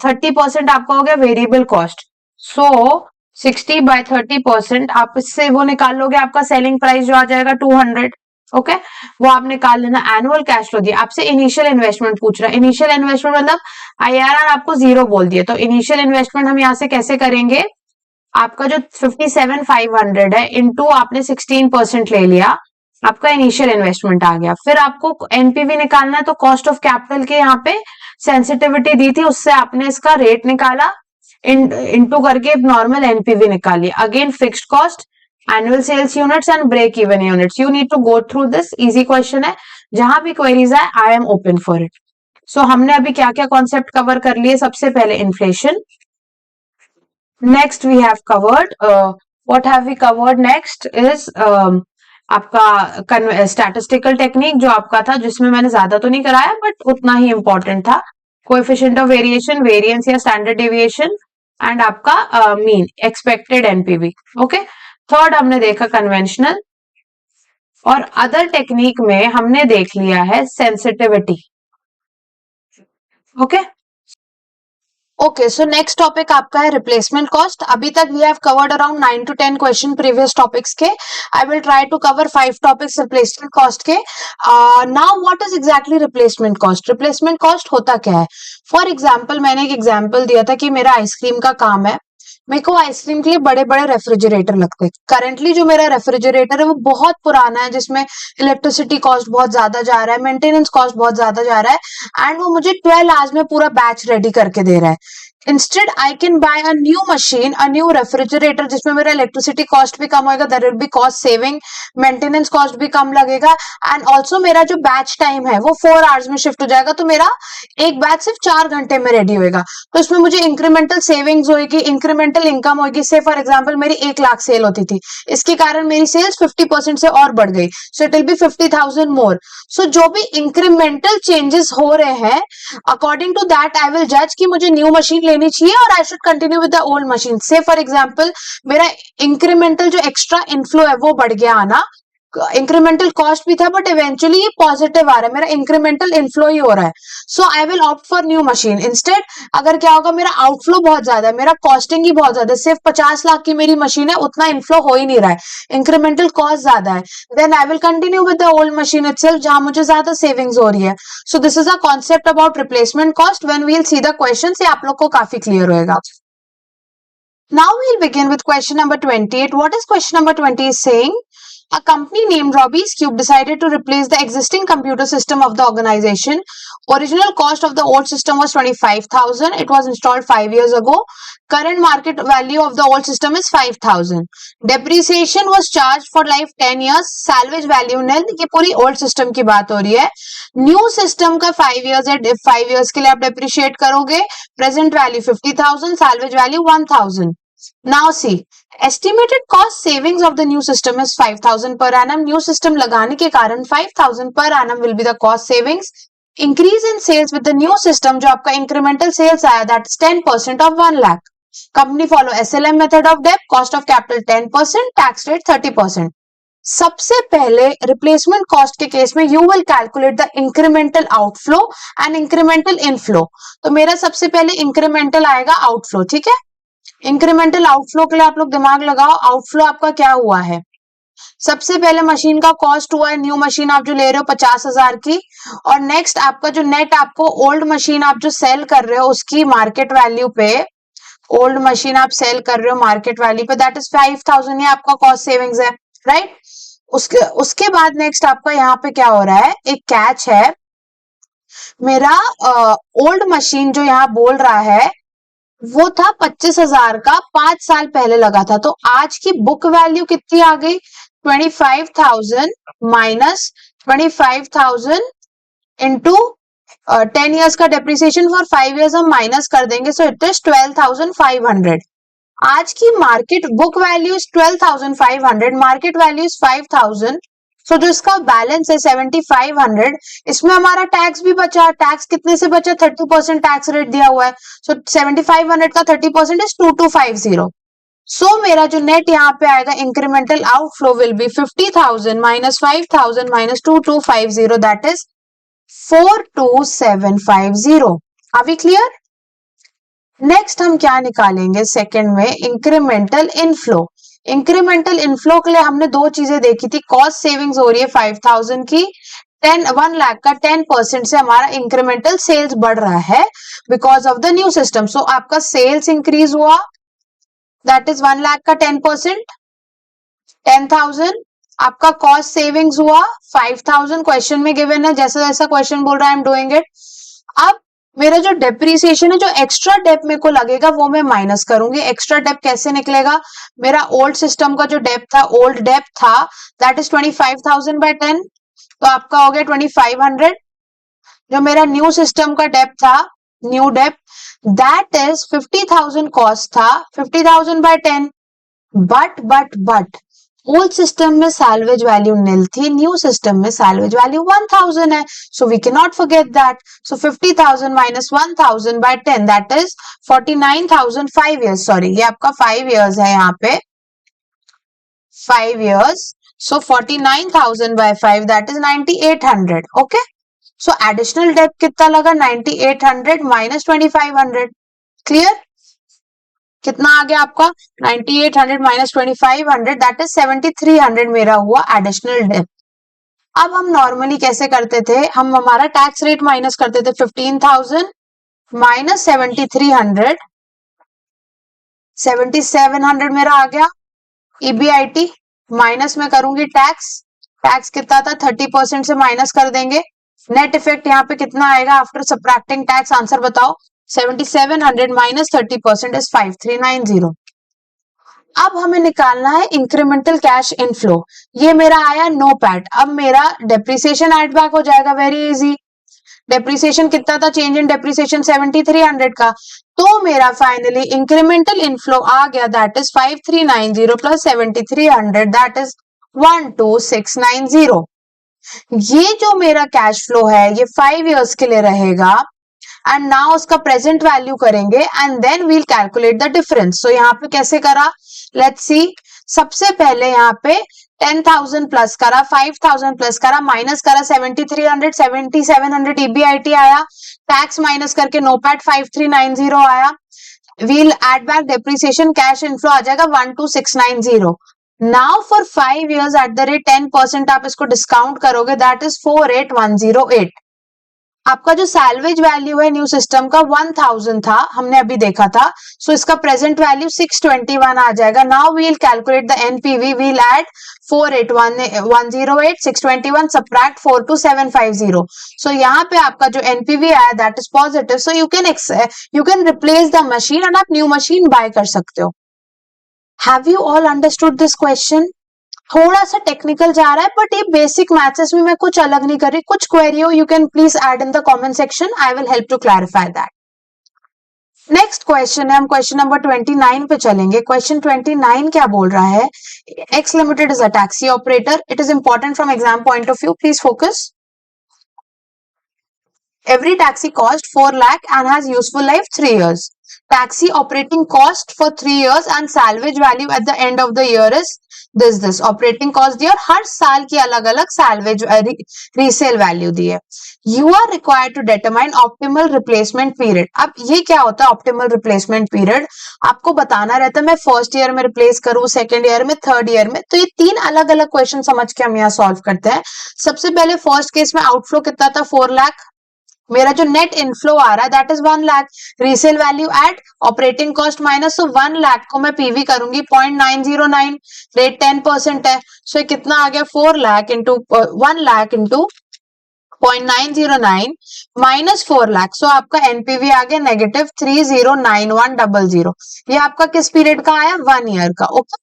30% आपका हो गया वेरिएबल कॉस्ट. सो 60 बाय 30% आप इससे वो निकाल लोगे, आपका सेलिंग प्राइस जो आ जाएगा 200. ओके, वो आप निकाल लेना. एनुअल कैश फ्लो दिया, आपसे इनिशियल इन्वेस्टमेंट पूछ रहा है. इनिशियल इन्वेस्टमेंट मतलब IRR आपको जीरो बोल दिया, तो इनिशियल इन्वेस्टमेंट हम यहाँ से कैसे करेंगे? आपका जो 57,500 है इंटू आपने 16% ले लिया, आपका इनिशियल इन्वेस्टमेंट आ गया. फिर आपको एनपीवी निकालना है, तो कॉस्ट ऑफ कैपिटल के यहाँ पे सेंसिटिविटी दी थी, उससे आपने इसका रेट निकाला, इंटू करके नॉर्मल एनपीवी निकाली. Again fixed cost, annual sales units and break even units. You need to go through this. Easy question है, जहां भी क्वेरीज है I am open for it. So हमने अभी क्या क्या कॉन्सेप्ट कवर कर लिए? सबसे पहले inflation. Next we have covered what have we covered? Next is आपका स्टैटिस्टिकल टेक्निक जो आपका था, जिसमें मैंने ज्यादा तो नहीं कराया बट उतना ही इंपॉर्टेंट था. कोएफिशिएंट ऑफ वेरिएशन, वेरिएंस या स्टैंडर्ड डेविएशन, एंड आपका mean expected NPV. Okay, third हमने देखा कन्वेंशनल, और अदर टेक्निक में हमने देख लिया है sensitivity. Okay okay, so next topic आपका है रिप्लेसमेंट कॉस्ट. अभी तक we have covered around 9 to 10 question previous topics के. I will try to cover 5 topics replacement cost के. Now what is exactly replacement cost? Replacement cost होता क्या है? For example, मैंने एक एग्जांपल दिया था कि मेरा आइसक्रीम का काम है, मेरे को आइसक्रीम के लिए बड़े बड़े रेफ्रिजरेटर लगते हैं. करंटली जो मेरा रेफ्रिजरेटर है वो बहुत पुराना है, जिसमें इलेक्ट्रिसिटी कॉस्ट बहुत ज्यादा जा रहा है, मेंटेनेंस कॉस्ट बहुत ज्यादा जा रहा है, एंड वो मुझे 12 आवर्स में पूरा बैच रेडी करके दे रहा है. Instead I can buy a new machine, a new refrigerator, जिसमें मेरा इलेक्ट्रिसिटी कॉस्ट भी कम होगा, there will be cost saving, maintenance cost भी कम लगेगा, एंड ऑल्सो मेरा जो बैच टाइम है वो 4 आवर्स में शिफ्ट हो जाएगा, तो मेरा एक बैच सिर्फ 4 घंटे में रेडी होएगा। तो इसमें मुझे इंक्रीमेंटल सेविंग्स होगी, इंक्रीमेंटल इनकम होगी। से फॉर एग्जाम्पल मेरी 1 लाख सेल होती थी, इसके कारण मेरी सेल्स 50% से और बढ़ गई, so it will be 50,000 more. So जो भी इंक्रीमेंटल चेंजेस हो रहे हैं, according to that I will जज कि मुझे न्यू मशीन लेनी चाहिए और I should continue with the old machine. Say for example मेरा इंक्रीमेंटल जो एक्स्ट्रा इनफ्लो है वो बढ़ गया आना, इंक्रीमेंटल कॉस्ट भी था, बट इवेंचुअली ये पॉजिटिव आ रहा है, मेरा इंक्रीमेंटल इनफ्लो ही हो रहा है, so I will opt for new machine instead. अगर क्या होगा, मेरा आउटफ्लो बहुत ज्यादा है, मेरा कॉस्टिंग ही बहुत ज्यादा है, सिर्फ 50 लाख की मेरी मशीन है, उतना इनफ्लो हो ही नहीं रहा है, इंक्रीमेंटल कॉस्ट ज्यादा है, then I will continue with the old machine itself, जहां मुझे ज्यादा सेविंग्स हो रही है। So this is a concept about replacement cost. When we will see the question, से आप लोग को काफी क्लियर होएगा। Now we'll begin with question number 28. What is question number 20 is saying? A company named Robbie's Cube decided to replace the existing computer system of the organization. Original cost of the old system was 25,000. It was installed 5 years ago. Current market value of the old system is 5,000. Depreciation was charged for life 10 years. Salvage value nil. ये पूरी old system की बात हो रही है. New system का 5 years है. 5 years के लिए आप depreciate करोगे. Present value 50,000. Salvage value 1,000. Now see, estimated cost savings of the new system is 5,000 per annum. New system लगाने के कारण 5,000 per annum will be the cost savings. Increase in sales with the new system, जो आपका incremental sales आया, that is 10% of 1 lakh. Company follow SLM method of debt, cost of capital 10%, tax rate 30%. सबसे पहले replacement cost के case में you will calculate the incremental outflow and incremental inflow. तो मेरा सबसे पहले इंक्रीमेंटल आएगा आउटफ्लो, ठीक है। इंक्रीमेंटल आउटफ्लो के लिए आप लोग दिमाग लगाओ, आउटफ्लो आपका क्या हुआ है। सबसे पहले मशीन का कॉस्ट हुआ है, न्यू मशीन आप जो ले रहे हो 50,000 की, और नेक्स्ट आपका जो नेट, आपको ओल्ड मशीन आप जो सेल कर रहे हो उसकी मार्केट वैल्यू पे, ओल्ड मशीन आप सेल कर रहे हो मार्केट वैल्यू पे, दैट इज 5,000, ये आपका कॉस्ट सेविंग्स है, राइट। उसके बाद नेक्स्ट आपका यहाँ पे क्या हो रहा है, एक कैच है, मेरा ओल्ड मशीन जो यहाँ बोल रहा है वो था 25,000 का, 5 साल पहले लगा था, तो आज की बुक वैल्यू कितनी आ गई, 25,000 माइनस 25,000 इंटू 10 इयर्स का डेप्रिसिएशन फॉर 5 इयर्स हम माइनस कर देंगे, सो इट इज 12,500। आज की market book value is 12,500, market value is 5,000, सो जो इसका बैलेंस है 7,500, इसमें हमारा टैक्स भी बचा, टैक्स कितने से बचा, 30% टैक्स रेट दिया हुआ है, सो 7,500 का 30% इज 2,250। सो मेरा जो नेट यहाँ पे आएगा, incremental outflow will be 50,000 minus 5,000 minus 2,250, that is 4,2,750। Are we clear. Next हम क्या निकालेंगे सेकेंड में, इंक्रीमेंटल इनफ्लो। इंक्रीमेंटल इनफ्लो के लिए हमने दो चीजें देखी थी, कॉस्ट सेविंग्स हो रही है 5,000 की, 1 लाख का 10% से हमारा इंक्रीमेंटल सेल्स बढ़ रहा है because of the new system, so आपका सेल्स इंक्रीज हुआ, दैट इज 1 लाख का 10%, 10,000, आपका कॉस्ट सेविंग्स हुआ 5,000, क्वेश्चन में गिवन है, जैसा जैसा क्वेश्चन बोल रहा है आई एम डूइंग इट। अब मेरा जो डेप्रीसिएशन है, जो एक्स्ट्रा डेप मेरे को लगेगा वो मैं माइनस करूंगी। एक्स्ट्रा डेप कैसे निकलेगा, मेरा ओल्ड सिस्टम का जो डेप था, ओल्ड डेप था, दैट इज 25,000 बाय 10, तो आपका हो गया 2,500। जो मेरा न्यू सिस्टम का डेप था, new dep, that is 50,000 cost था, 50,000 बाय 10, बट ओल्ड सिस्टम में सैल्वेज वैल्यू निल थी, न्यू सिस्टम में सैल्वेज वैल्यू 1,000 है, so we can not forget that, so 50,000 minus 1,000 by 10, that is 49,000, 5 years, sorry ये आपका 5 years है यहाँ पे, 5 years, so 49,000 by 5, that is 9,800, okay. So additional dep कितना लगा, 9,800 माइनस 2,500, क्लियर। कितना आ गया आपका, 9,800 माइनस 2,500, दैट इज 7,300 मेरा हुआ एडिशनल डेप। अब हम नॉर्मली कैसे करते थे, हम हमारा टैक्स रेट माइनस करते थे, 15,000 माइनस 7,300, 7,700 मेरा आ गया। ईबीआईटी माइनस में करूंगी टैक्स, टैक्स कितना था, 30% से माइनस कर देंगे, नेट इफेक्ट यहाँ पे कितना आएगा आफ्टर सब्ट्रैक्टिंग टैक्स, आंसर बताओ, 7700 माइनस 30% इज 5390। अब हमें निकालना है इंक्रीमेंटल कैश इनफ्लो। ये मेरा आया नो पैट, अब मेरा डेप्रिसिएशन एड बैक हो जाएगा, वेरी इजी। डेप्रिसिएशन कितना था, चेंज इन डेप्रिसिएशन 7300 का, तो मेरा फाइनली इंक्रीमेंटल इनफ्लो आ गया, that is 5390 plus 7300, that is 12690। ये जो मेरा कैश फ्लो है ये 5 इयर्स के लिए रहेगा, एंड नाउ उसका प्रेजेंट वैल्यू करेंगे and then we'll calculate the difference. So यहाँ पे कैसे करा, लेट्स सी। सबसे पहले यहाँ पे 10,000 प्लस करा, 5,000 प्लस करा, माइनस करा 7300, 7700 ईबीआईटी आया, टैक्स माइनस करके नोपैट 5390 आया, we'll add back depreciation, cash inflow आ जाएगा 12690। Now for 5 years at the rate 10% आप इसको डिस्काउंट करोगे, दैट इज 48108। आपका जो सैल्वेज वैल्यू है न्यू सिस्टम का 1000 था, हमने अभी देखा था, सो इसका प्रेजेंट वैल्यू 621 आ जाएगा। Now we'll calculate the NPV, we'll add 48108, 621 subtract 42750। So यहाँ पे आपका जो एनपीवी आया that is positive, so you can replace the machine and आप न्यू मशीन बाय कर सकते हो। Have you all understood this question? थोड़ा सा टेक्निकल जा रहा है बट ये बेसिक मैथ्स में मैं कुछ अलग नहीं कर रही। कुछ क्वेरी हो you can please add in the comment section, I will help to clarify that. Next question है, हम क्वेश्चन नंबर 29 पे चलेंगे। क्वेश्चन 29 क्या बोल रहा है, x limited is a taxi operator, it is important from exam point of view, please focus. Every taxi cost 4 lakh and has useful life 3 years. Taxi operating cost for 3 years and salvage value at the end of the year is this. Operating cost दिया, हर साल की अलग अलग salvage resale value दी है। You are required to determine optimal replacement period. अब ये क्या होता है optimal replacement period? आपको बताना रहता है मैं फर्स्ट ईयर में रिप्लेस करूं, सेकेंड ईयर में, थर्ड ईयर में। तो ये 3 अलग अलग क्वेश्चन समझ के हम यहाँ सॉल्व करते हैं। सबसे पहले फर्स्ट केस में आउटफ्लो कितना था, 4 लाख। मेरा जो नेट इनफ्लो आ रहा है that is 1 lakh, resale value at operating cost minus, so 1 lakh को मैं पीवी करूंगी 0.909, रेट 10% है, सो कितना आ गया 4 lakh into 1 lakh into 0.909 minus 4 lakh, so आपका एनपीवी आ गया नेगेटिव 309100। ये आपका किस पीरियड का आया, 1 ईयर का। ओके,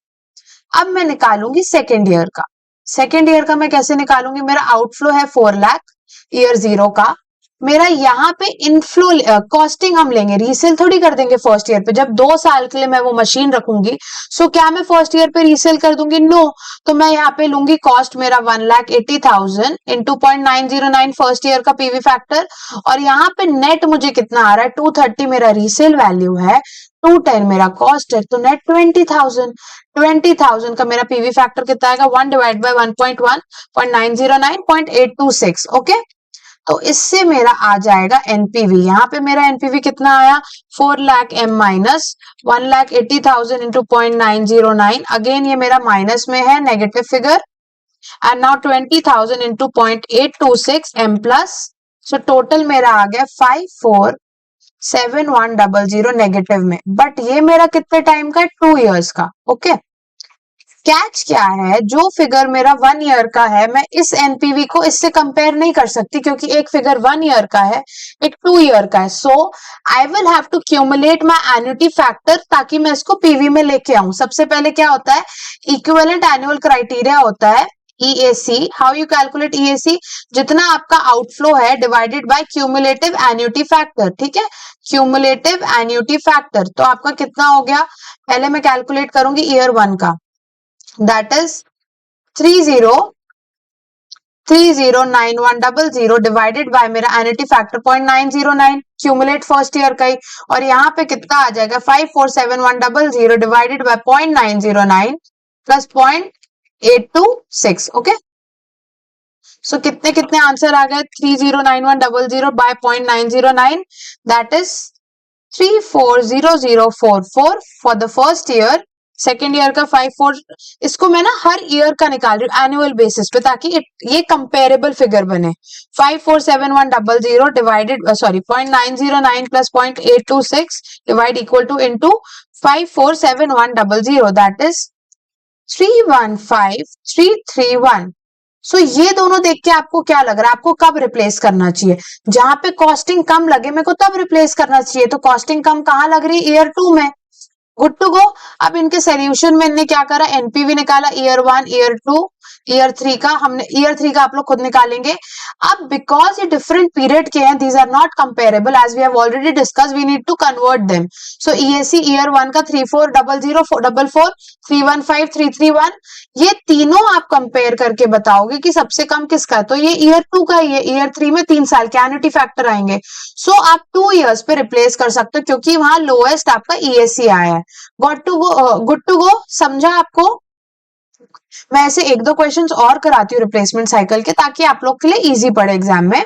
अब मैं निकालूंगी सेकेंड ईयर का। सेकेंड ईयर का मैं कैसे निकालूंगी, मेरा आउटफ्लो है 4 लाख ईयर 0 का, मेरा यहाँ पे इनफ्लो कॉस्टिंग हम लेंगे, रीसेल थोड़ी कर देंगे फर्स्ट ईयर पे। जब 2 साल के लिए मैं वो मशीन रखूंगी, सो क्या मैं फर्स्ट ईयर पे रीसेल कर दूंगी, नो। तो मैं यहाँ पे लूंगी कॉस्ट मेरा 1,80,000 इंटू 0.909 फर्स्ट ईयर का पीवी फैक्टर, और यहाँ पे नेट मुझे कितना आ रहा है 230 मेरा रीसेल वैल्यू है, 210 मेरा कॉस्ट है, तो नेट 20,000 का मेरा पीवी फैक्टर कितना आएगा, 1 डिवाइड बाय 1.1, 0.909, 0.826। ओके, तो इससे मेरा आ जाएगा एनपीवी। यहाँ पे मेरा एनपीवी कितना आया, 4 lakh M minus 1,80,000 into 0.909, again ये मेरा माइनस में है, negative figure, and now 20,000 into 0.826 M plus, so total मेरा आ गया 547100 नेगेटिव में। बट ये मेरा कितने टाइम का है, 2 इयर्स का। ओके, कैच क्या है, जो फिगर मेरा 1 ईयर का है मैं इस एनपीवी को इससे कंपेयर नहीं कर सकती, क्योंकि एक फिगर 1 ईयर का है, एक 2 ईयर का है। So I will have to cumulate my annuity factor ताकि मैं इसको पीवी में लेके आऊं। सबसे पहले क्या होता है, इक्विवेलेंट एनुअल क्राइटेरिया होता है EAC। How you calculate EAC, जितना आपका आउटफ्लो है divided by cumulative annuity factor. ठीक है, क्यूमुलेटिव एन्युटी फैक्टर, तो आपका कितना हो गया, पहले मैं कैलकुलेट करूंगी ईयर 1 का, that is 309100 डिवाइडेड बाय मेरा annuity factor 0.909, cumulate first year का ही, और यहाँ पे कितना आ जाएगा 547100 divided by 0.909 plus 0.826। Okay, so कितने कितने आंसर आ गए, 309100 by 0.909, that is 340044 for the first year. Second year का 54, इसको मैं ना हर ईयर का निकाल रही हूँ एनुअल बेसिस पे, ताकि ये कंपेरेबल फिगर बने। 547100 divided 0.909 plus 0.826 divide equal to into 547100, that is 315331। So ये दोनों देख के आपको क्या लग रहा है, आपको कब रिप्लेस करना चाहिए? जहां पे कॉस्टिंग कम लगे मेरे को तब रिप्लेस करना चाहिए। तो कॉस्टिंग कम कहाँ लग रही है? ईयर 2 में। Good to go. अब इनके सोल्यूशन में इनने क्या करा, एनपीवी निकाला ईयर 1, ईयर 2, ईयर 3 का। हमने ईयर 3 का आप लोग खुद निकालेंगे। अब बिकॉज ये डिफरेंट पीरियड के हैं, these are not comparable as we have already discuss, we need to convert them. So ESC year 1 का 340044, 315 331, ये तीनों आप कंपेयर करके बताओगे कि सबसे कम किसका है। तो ये ईयर 2 का, ये ईयर 3 में 3 साल के एन्युटी फैक्टर आएंगे। सो आप 2 इयर्स पे रिप्लेस कर सकते हो क्योंकि वहां लोएस्ट आपका ईएससी आया है। Got to go, good to go, समझा आपको? मैं ऐसे एक दो क्वेश्चंस और कराती हूँ रिप्लेसमेंट साइकिल के, ताकि आप लोग के लिए इजी पड़े एग्जाम में।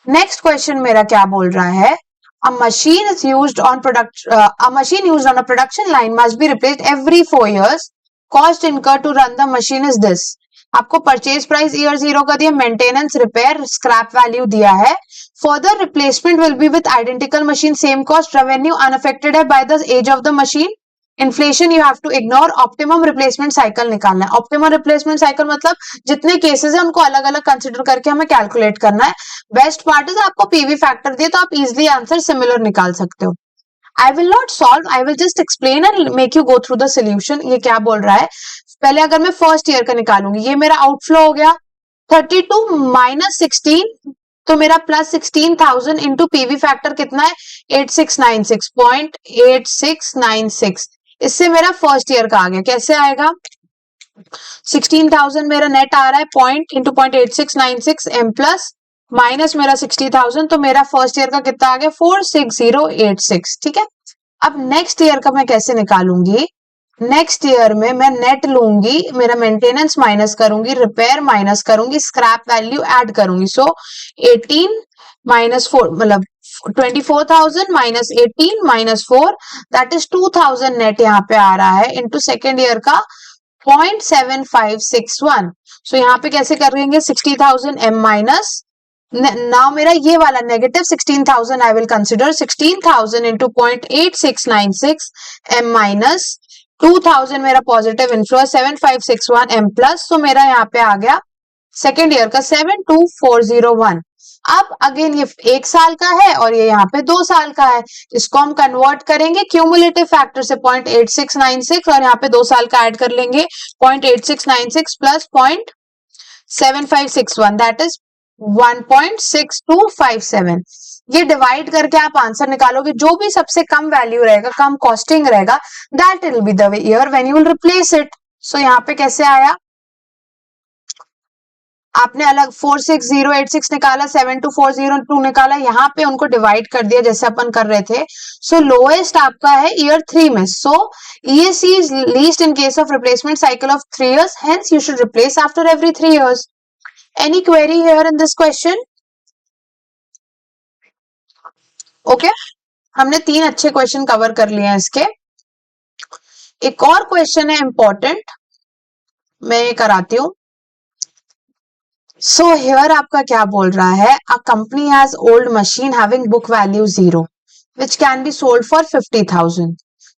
नेक्स्ट क्वेश्चन मेरा क्या बोल रहा है, a machine is used on a machine used on a production line must be replaced every 4 years. Cost incurred to run the machine is this. आपको परचेज प्राइस ईयर 0 का दिया, maintenance, repair, scrap value दिया है। Further replacement will be with identical machine, same cost, revenue unaffected है by the age of the machine, inflation you have to ignore, optimum replacement cycle निकालना है। Optimum replacement cycle मतलब जितने cases है उनको अलग अलग कंसिडर करके हमें कैलकुलेट करना है। बेस्ट पार्ट इज आपको पीवी फैक्टर दिए तो आप इजिली आंसर सिमिलर निकाल सकते हो। I will not solve, I will just explain and make you go through the solution. ये क्या बोल रहा है, पहले अगर मैं फर्स्ट ईयर का निकालूंगी, ये मेरा आउटफ्लो हो गया 32 माइनस 16, तो मेरा प्लस 16,000 इंटू पीवी फैक्टर कितना है 8696.8696। इससे मेरा फर्स्ट ईयर का आ गया। कैसे आएगा, 16,000 मेरा नेट आ रहा है, point into 0.8696 M plus minus मेरा 60,000, तो मेरा फर्स्ट ईयर का कितना आ गया 46086। ठीक है। अब नेक्स्ट ईयर का मैं कैसे निकालूंगी, नेक्स्ट ईयर में मैं नेट लूंगी, मेरा मेंटेनेंस माइनस करूंगी, रिपेयर माइनस करूंगी, स्क्रैप वैल्यू ऐड करूंगी। सो 18 माइनस 4 मतलब 24,000 minus 18 minus 4 that is 2,000 net यहाँ पे आ रहा है इंटू सेकेंड ईयर का 0.7561। सो यहाँ पे कैसे करेंगे 60,000 एम माइनस, नाउ मेरा ये वाला negative 16,000 I will consider 16,000 into 0.8696 M minus 2,000 मेरा पॉजिटिव इन्फ्लो 7561 एम प्लस। तो मेरा यहाँ पे आ गया सेकेंड ईयर का 72401। अब अगेन ये 1 साल का है और ये यहाँ पे 2 साल का है, इसको हम कन्वर्ट करेंगे क्यूमुलेटिव फैक्टर से 0.8696 और यहाँ पे 2 साल का ऐड कर लेंगे 0.8696 प्लस 0.7561 दैट इज 1.6257। ये डिवाइड करके आप आंसर निकालोगे, जो भी सबसे कम वैल्यू रहेगा, कम कॉस्टिंग रहेगा, that will be the year when you will replace it. So यहाँ पे कैसे आया, आपने अलग 46086 निकाला, 72402 निकाला, यहाँ पे उनको डिवाइड कर दिया जैसे अपन कर रहे थे। सो लोएस्ट आपका है ईयर 3 में। सो ESC is least in case of replacement cycle of 3 years, hence you should replace after every 3 years। Any query here in this question? Okay, हमने 3 अच्छे क्वेश्चन कवर कर लिए हैं इसके। एक और क्वेश्चन है इंपॉर्टेंट, मैं कराती हूँ। सो हियर आपका क्या बोल रहा है, a company has old machine having book value 0 which can be sold for 50,000.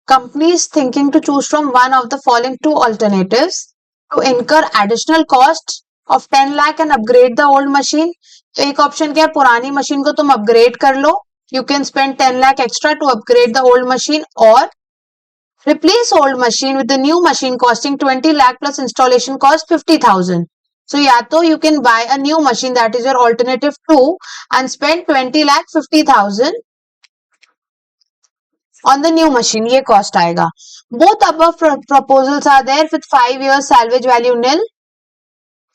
Company is thinking to choose from one of the following 2 alternatives to incur additional cost of 10 lakh and upgrade the old machine. तो एक option क्या है, पुरानी machine को तुम upgrade कर लो, you can spend 10 lakh extra to upgrade the old machine, or replace old machine with the new machine costing 20 lakh plus installation cost 50,000. So या तो you can buy a new machine, that is your alternative 2, and spend 20 lakh 50,000 on the new machine, ये cost आएगा। Both above proposals are there with 5 years salvage value nil.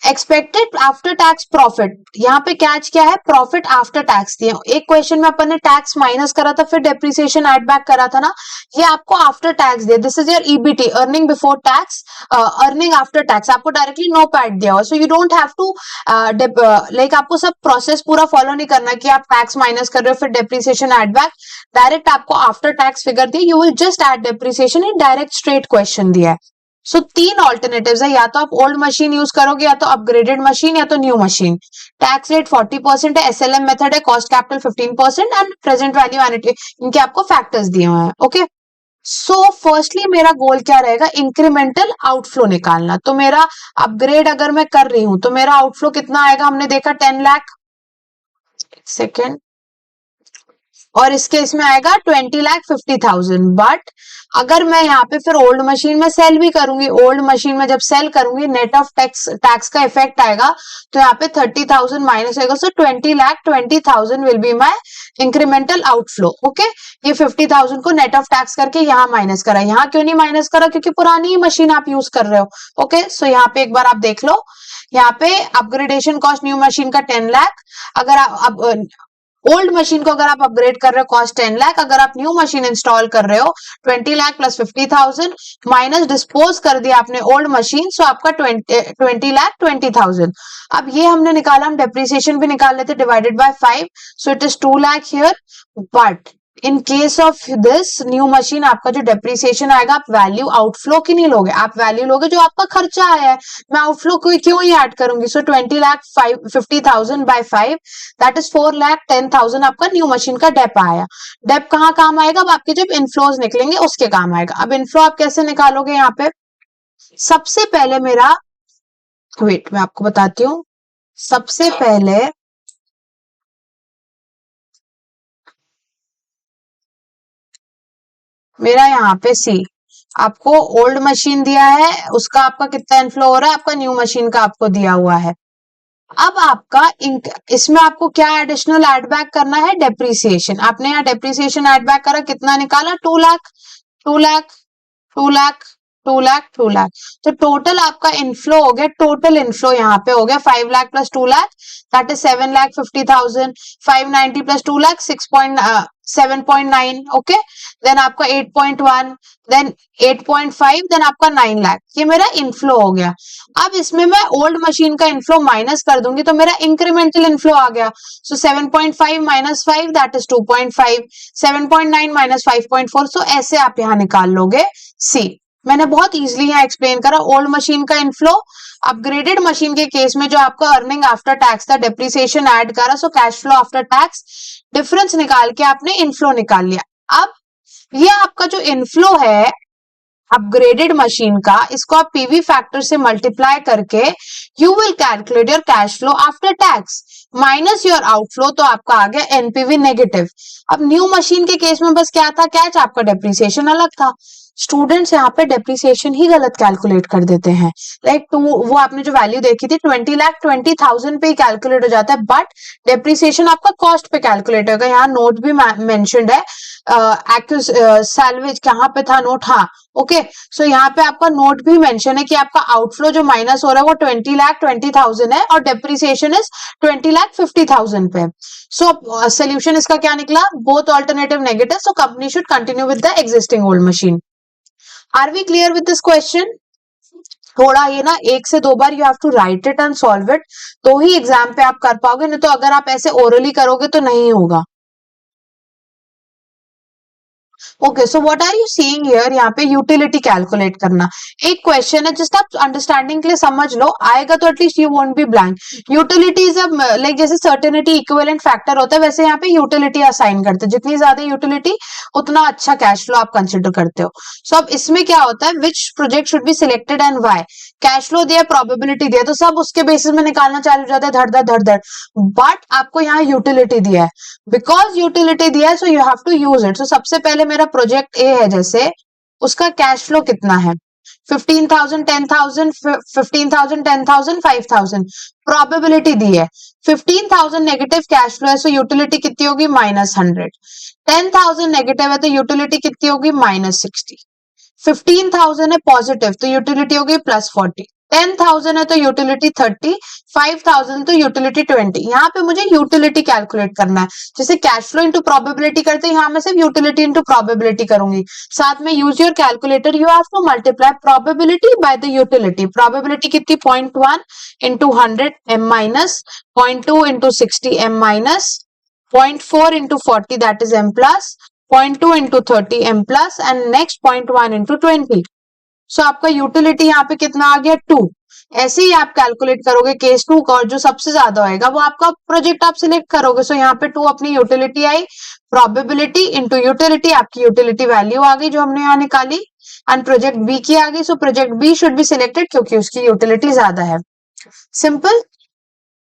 Expected after tax profit, यहाँ पे catch क्या है, profit after tax दिए। एक question में अपन ने टैक्स माइनस करा था फिर डेप्रिसिएशन ऐड बैक करा था ना, ये आपको आफ्टर टैक्स दिया। This is your EBT, earning before tax, earning after tax, आपको डायरेक्टली नो पैड दिया हुआ। So you don't have to like आपको सब प्रोसेस पूरा फॉलो नहीं करना कि आप टैक्स माइनस कर रहे हो फिर डेप्रिसिएशन ऐड बैक, डायरेक्ट आपको आफ्टर टैक्स फिगर दिया, you will just add depreciation, in direct straight question दिया है। सो 3 ऑल्टरनेटिव्स है, या तो आप ओल्ड मशीन यूज करोगे, या तो अपग्रेडेड मशीन, या तो न्यू मशीन। टैक्स रेट 40% है, SLM मेथड है, cost capital 15% and present value annuity, इनके आपको फैक्टर्स दिए हुए हैं। ओके, सो फर्स्टली मेरा गोल क्या रहेगा, इंक्रीमेंटल आउटफ्लो निकालना। तो मेरा अपग्रेड अगर मैं कर रही हूं तो मेरा आउटफ्लो कितना आएगा, हमने देखा 10 लाख सेकेंड, और इस केस में आएगा 20,50,000। बट अगर मैं यहाँ पे फिर ओल्ड मशीन में सेल भी करूंगी, ओल्ड मशीन में जब सेल करूंगी नेट ऑफ टैक्स का इफेक्ट आएगा, तो यहाँ पे 30,000 माइनस होगा। सो 20,20,000 will be my incremental outflow. Okay, ये 50,000 को नेट ऑफ टैक्स करके यहाँ माइनस करा। यहाँ क्यों नहीं माइनस करा, क्योंकि पुरानी ही मशीन आप यूज कर रहे हो। ओके, सो यहाँ पे एक बार आप देख लो, यहाँ पे अपग्रेडेशन कॉस्ट न्यू मशीन का 10 लाख, अगर आप ओल्ड मशीन को अगर आप अपग्रेड कर रहे हो कॉस्ट 10 लाख, अगर आप न्यू मशीन इंस्टॉल कर रहे हो 20 लाख प्लस 50,000 माइनस डिस्पोज कर दिया आपने ओल्ड मशीन, सो आपका 20 लाख 20,000। अब ये हमने निकाला, हम डेप्रिसिएशन भी निकाल लेते divided by 5, so it is 2 lakh here. But in case of this new machine आपका जो डेप्रिसिएशन आएगा, आप वैल्यू आउटफ्लो की नहीं लोगे, आप वैल्यू लोगे जो आपका खर्चा आया है। मैं आउटफ्लो को क्यों ही ऐड करूंगी। सो 20 लाख 50,000 बाय 5 दैट इज 4,10,000 आपका न्यू मशीन का डेप आया। डेप कहाँ काम आएगा, अब आपके जब इनफ्लोज निकलेंगे उसके काम आएगा। अब इनफ्लो आप कैसे निकालोगे, यहाँ पे सबसे पहले मेरा, वेट मैं आपको बताती हूँ, सबसे पहले मेरा यहाँ पे सी, आपको ओल्ड मशीन दिया है, उसका आपका कितना इनफ्लो हो रहा है, आपका न्यू मशीन का आपको दिया हुआ है। अब आपका इसमें आपको क्या एडिशनल एड बैक करना है, डेप्रिसिएशन। आपने यहाँ डेप्रिसिएशन एड बैक करा, कितना निकाला, 2 लाख 2 लाख 2 लाख 2 लाख 2 लाख। तो टोटल आपका इनफ्लो हो गया, टोटल इनफ्लो यहाँ पे हो गया 5 lakh plus 2 lakh that is 7,50,000। 590 plus 2 lakh 7.9। Okay, then आपका 8.1, देन 8.5, देन आपका 9 लाख। ये मेरा इनफ्लो हो गया। अब इसमें मैं ओल्ड मशीन का इनफ्लो माइनस कर दूंगी तो मेरा इंक्रीमेंटल इनफ्लो आ गया। सो 7.5 माइनस 5 दैट इज 2.5, 7.9 माइनस 5.4। सो ऐसे आप यहाँ निकाल लोगे सी। मैंने बहुत इजीली यहाँ एक्सप्लेन करा। ओल्ड मशीन का इनफ्लो, अपग्रेडेड मशीन के केस में जो आपका अर्निंग आफ्टर टैक्स था, डेप्रिसिएशन ऐड करा, so cash flow after tax difference निकाल के आपने इनफ्लो निकाल लिया। अब ये आपका जो इनफ्लो है अपग्रेडेड मशीन का, इसको आप पीवी फैक्टर से मल्टीप्लाई करके you will calculate your cash flow after tax minus your outflow, तो आपका आ गया एनपीवी नेगेटिव। अब न्यू मशीन के केस में बस क्या था, कैच, आपका डेप्रिसिएशन अलग था। स्टूडेंट्स यहाँ पे डेप्रिसिएशन ही गलत कैलकुलेट कर देते हैं। लाइक वो आपने जो वैल्यू देखी थी 20,20,000 पे ही कैलकुलेट हो जाता है, बट डेप्रिसिएशन आपका कॉस्ट पे कैलकुलेट होगा। यहाँ नोट भी मेंशन्ड है, सैलवेज कहाँ पे था नोट, हाँ ओके। सो यहाँ पे आपका नोट भी मेंशन है कि आपका आउटफ्लो जो माइनस हो रहा है वो 20,20,000 है और डेप्रिसिएशन इज 20,50,000 पे। सो सोल्यूशन इसका क्या निकला, both alternative negative, so company should continue with the existing old machine. Are we clear with this question? थोड़ा ये ना 1 से 2 बार you have to write it and solve it, तो ही एग्जाम पे आप कर पाओगे, नहीं तो अगर आप ऐसे ओरली करोगे तो नहीं होगा। Okay, so what are you seeing here, यहाँ पे यूटिलिटी कैलकुलेट करना एक क्वेश्चन है, जस्ट आप अंडरस्टैंडिंग के लिए समझ लो, आएगा तो at least you won't be blank. Utility is like जैसे सर्टेनिटी इक्विवेलेंट फैक्टर होता है, वैसे यहाँ पे यूटिलिटी असाइन करते हैं, जितनी ज्यादा यूटिलिटी उतना अच्छा कैश फ्लो आप कंसिडर करते हो। सो अब इसमें क्या होता है, which project should be selected and why, cash flow दिया, प्रोबेबिलिटी दिया, तो सब उसके बेसिस में निकालना चालू हो जाता है धड़ धड़ धड़ धड़। बट आपको यहाँ यूटिलिटी दिया है, बिकॉज यूटिलिटी दिया है so you have to use it. So सबसे पहले मेरा प्रोजेक्ट ए है, जैसे उसका कैश फ्लो कितना है, 15,000 10,000 15,000 10,000 5,000, प्रोबेबिलिटी दी है 15,000 नेगेटिव कैश फ्लो है, सो यूटिलिटी कितनी होगी, -100। 10,000 नेगेटिव है तो यूटिलिटी कितनी होगी, -60। 15,000 है पॉजिटिव तो यूटिलिटी होगी +40। 10,000 है तो यूटिलिटी 30, 5,000 तो यूटिलिटी 20। यहाँ पे मुझे यूटिलिटी कैलकुलेट करना है, जैसे कैश फ्लो इंटू प्रोबेबिलिटी करते हैं, यहाँ मैं सिर्फ यूटिलिटी इंटू प्रोबेबिलिटी करूंगी। साथ में use your calculator, you have to multiply probability by the utility. Probability कितनी, 0.1 into 100 m minus, 0.2 into 60 m minus, 0.4 into 40 that is m plus, 0.2 into 30 m plus, and next 0.1 into 20। सो आपका utility यहाँ पे कितना आ गया, 2। ऐसे ही आप कैलकुलेट करोगे केस 2 का, और जो सबसे ज्यादा होएगा वो आपका प्रोजेक्ट आप सिलेक्ट करोगे। सो यहाँ पे 2 अपनी यूटिलिटी आई, प्रोबेबिलिटी इनटू यूटिलिटी, आपकी यूटिलिटी वैल्यू आ गई जो हमने यहाँ निकाली, एंड प्रोजेक्ट बी की आ गई। So project B should be selected क्योंकि उसकी यूटिलिटी ज्यादा है। सिंपल।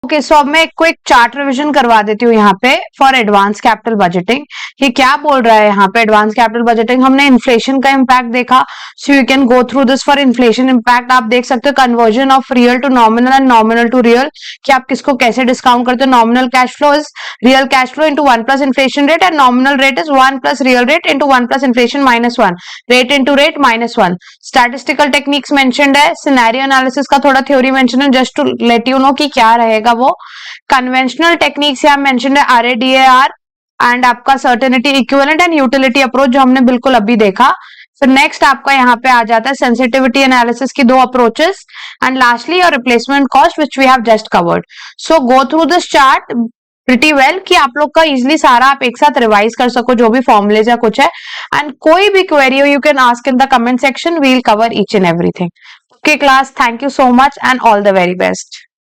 ओके, सो अब मैं एक क्विक चार्ट रिवीजन करवा देती हूँ यहाँ पे फॉर एडवांस कैपिटल बजटिंग। ये क्या बोल रहा है यहाँ पे एडवांस कैपिटल बजटिंग, हमने इन्फ्लेशन का इम्पैक्ट देखा, so you can go through this for inflation impact. आप देख सकते हो conversion of real to nominal and nominal to real, कि आप किसको कैसे डिस्काउंट करते हो। Nominal cash flow is real cash flow into 1 plus inflation rate, and nominal rate is 1 plus real rate into 1 plus inflation minus 1, rate into rate minus 1। Statistical techniques mentioned है, scenario analysis का थोड़ा theory mention है, just to let you know कि क्या रहेगा वो। Conventional techniques यहाँ mentioned है, RADAR एंड आपका certainty equivalent and utility approach जो हमने बिल्कुल अभी देखा। फिर नेक्स्ट आपका यहाँ पे आ जाता है सेंसिटिविटी एनालिसिस की 2 approaches, and lastly your replacement cost which we have just covered. So go through this chart pretty well कि आप लोग का इजिली सारा आप एक साथ रिवाइज कर सको जो भी फॉर्मुलेज या कुछ है, एंड कोई भी क्वेरी हो you can ask in the comment section, we will cover each and everything. Okay class, thank you so much and all the very best.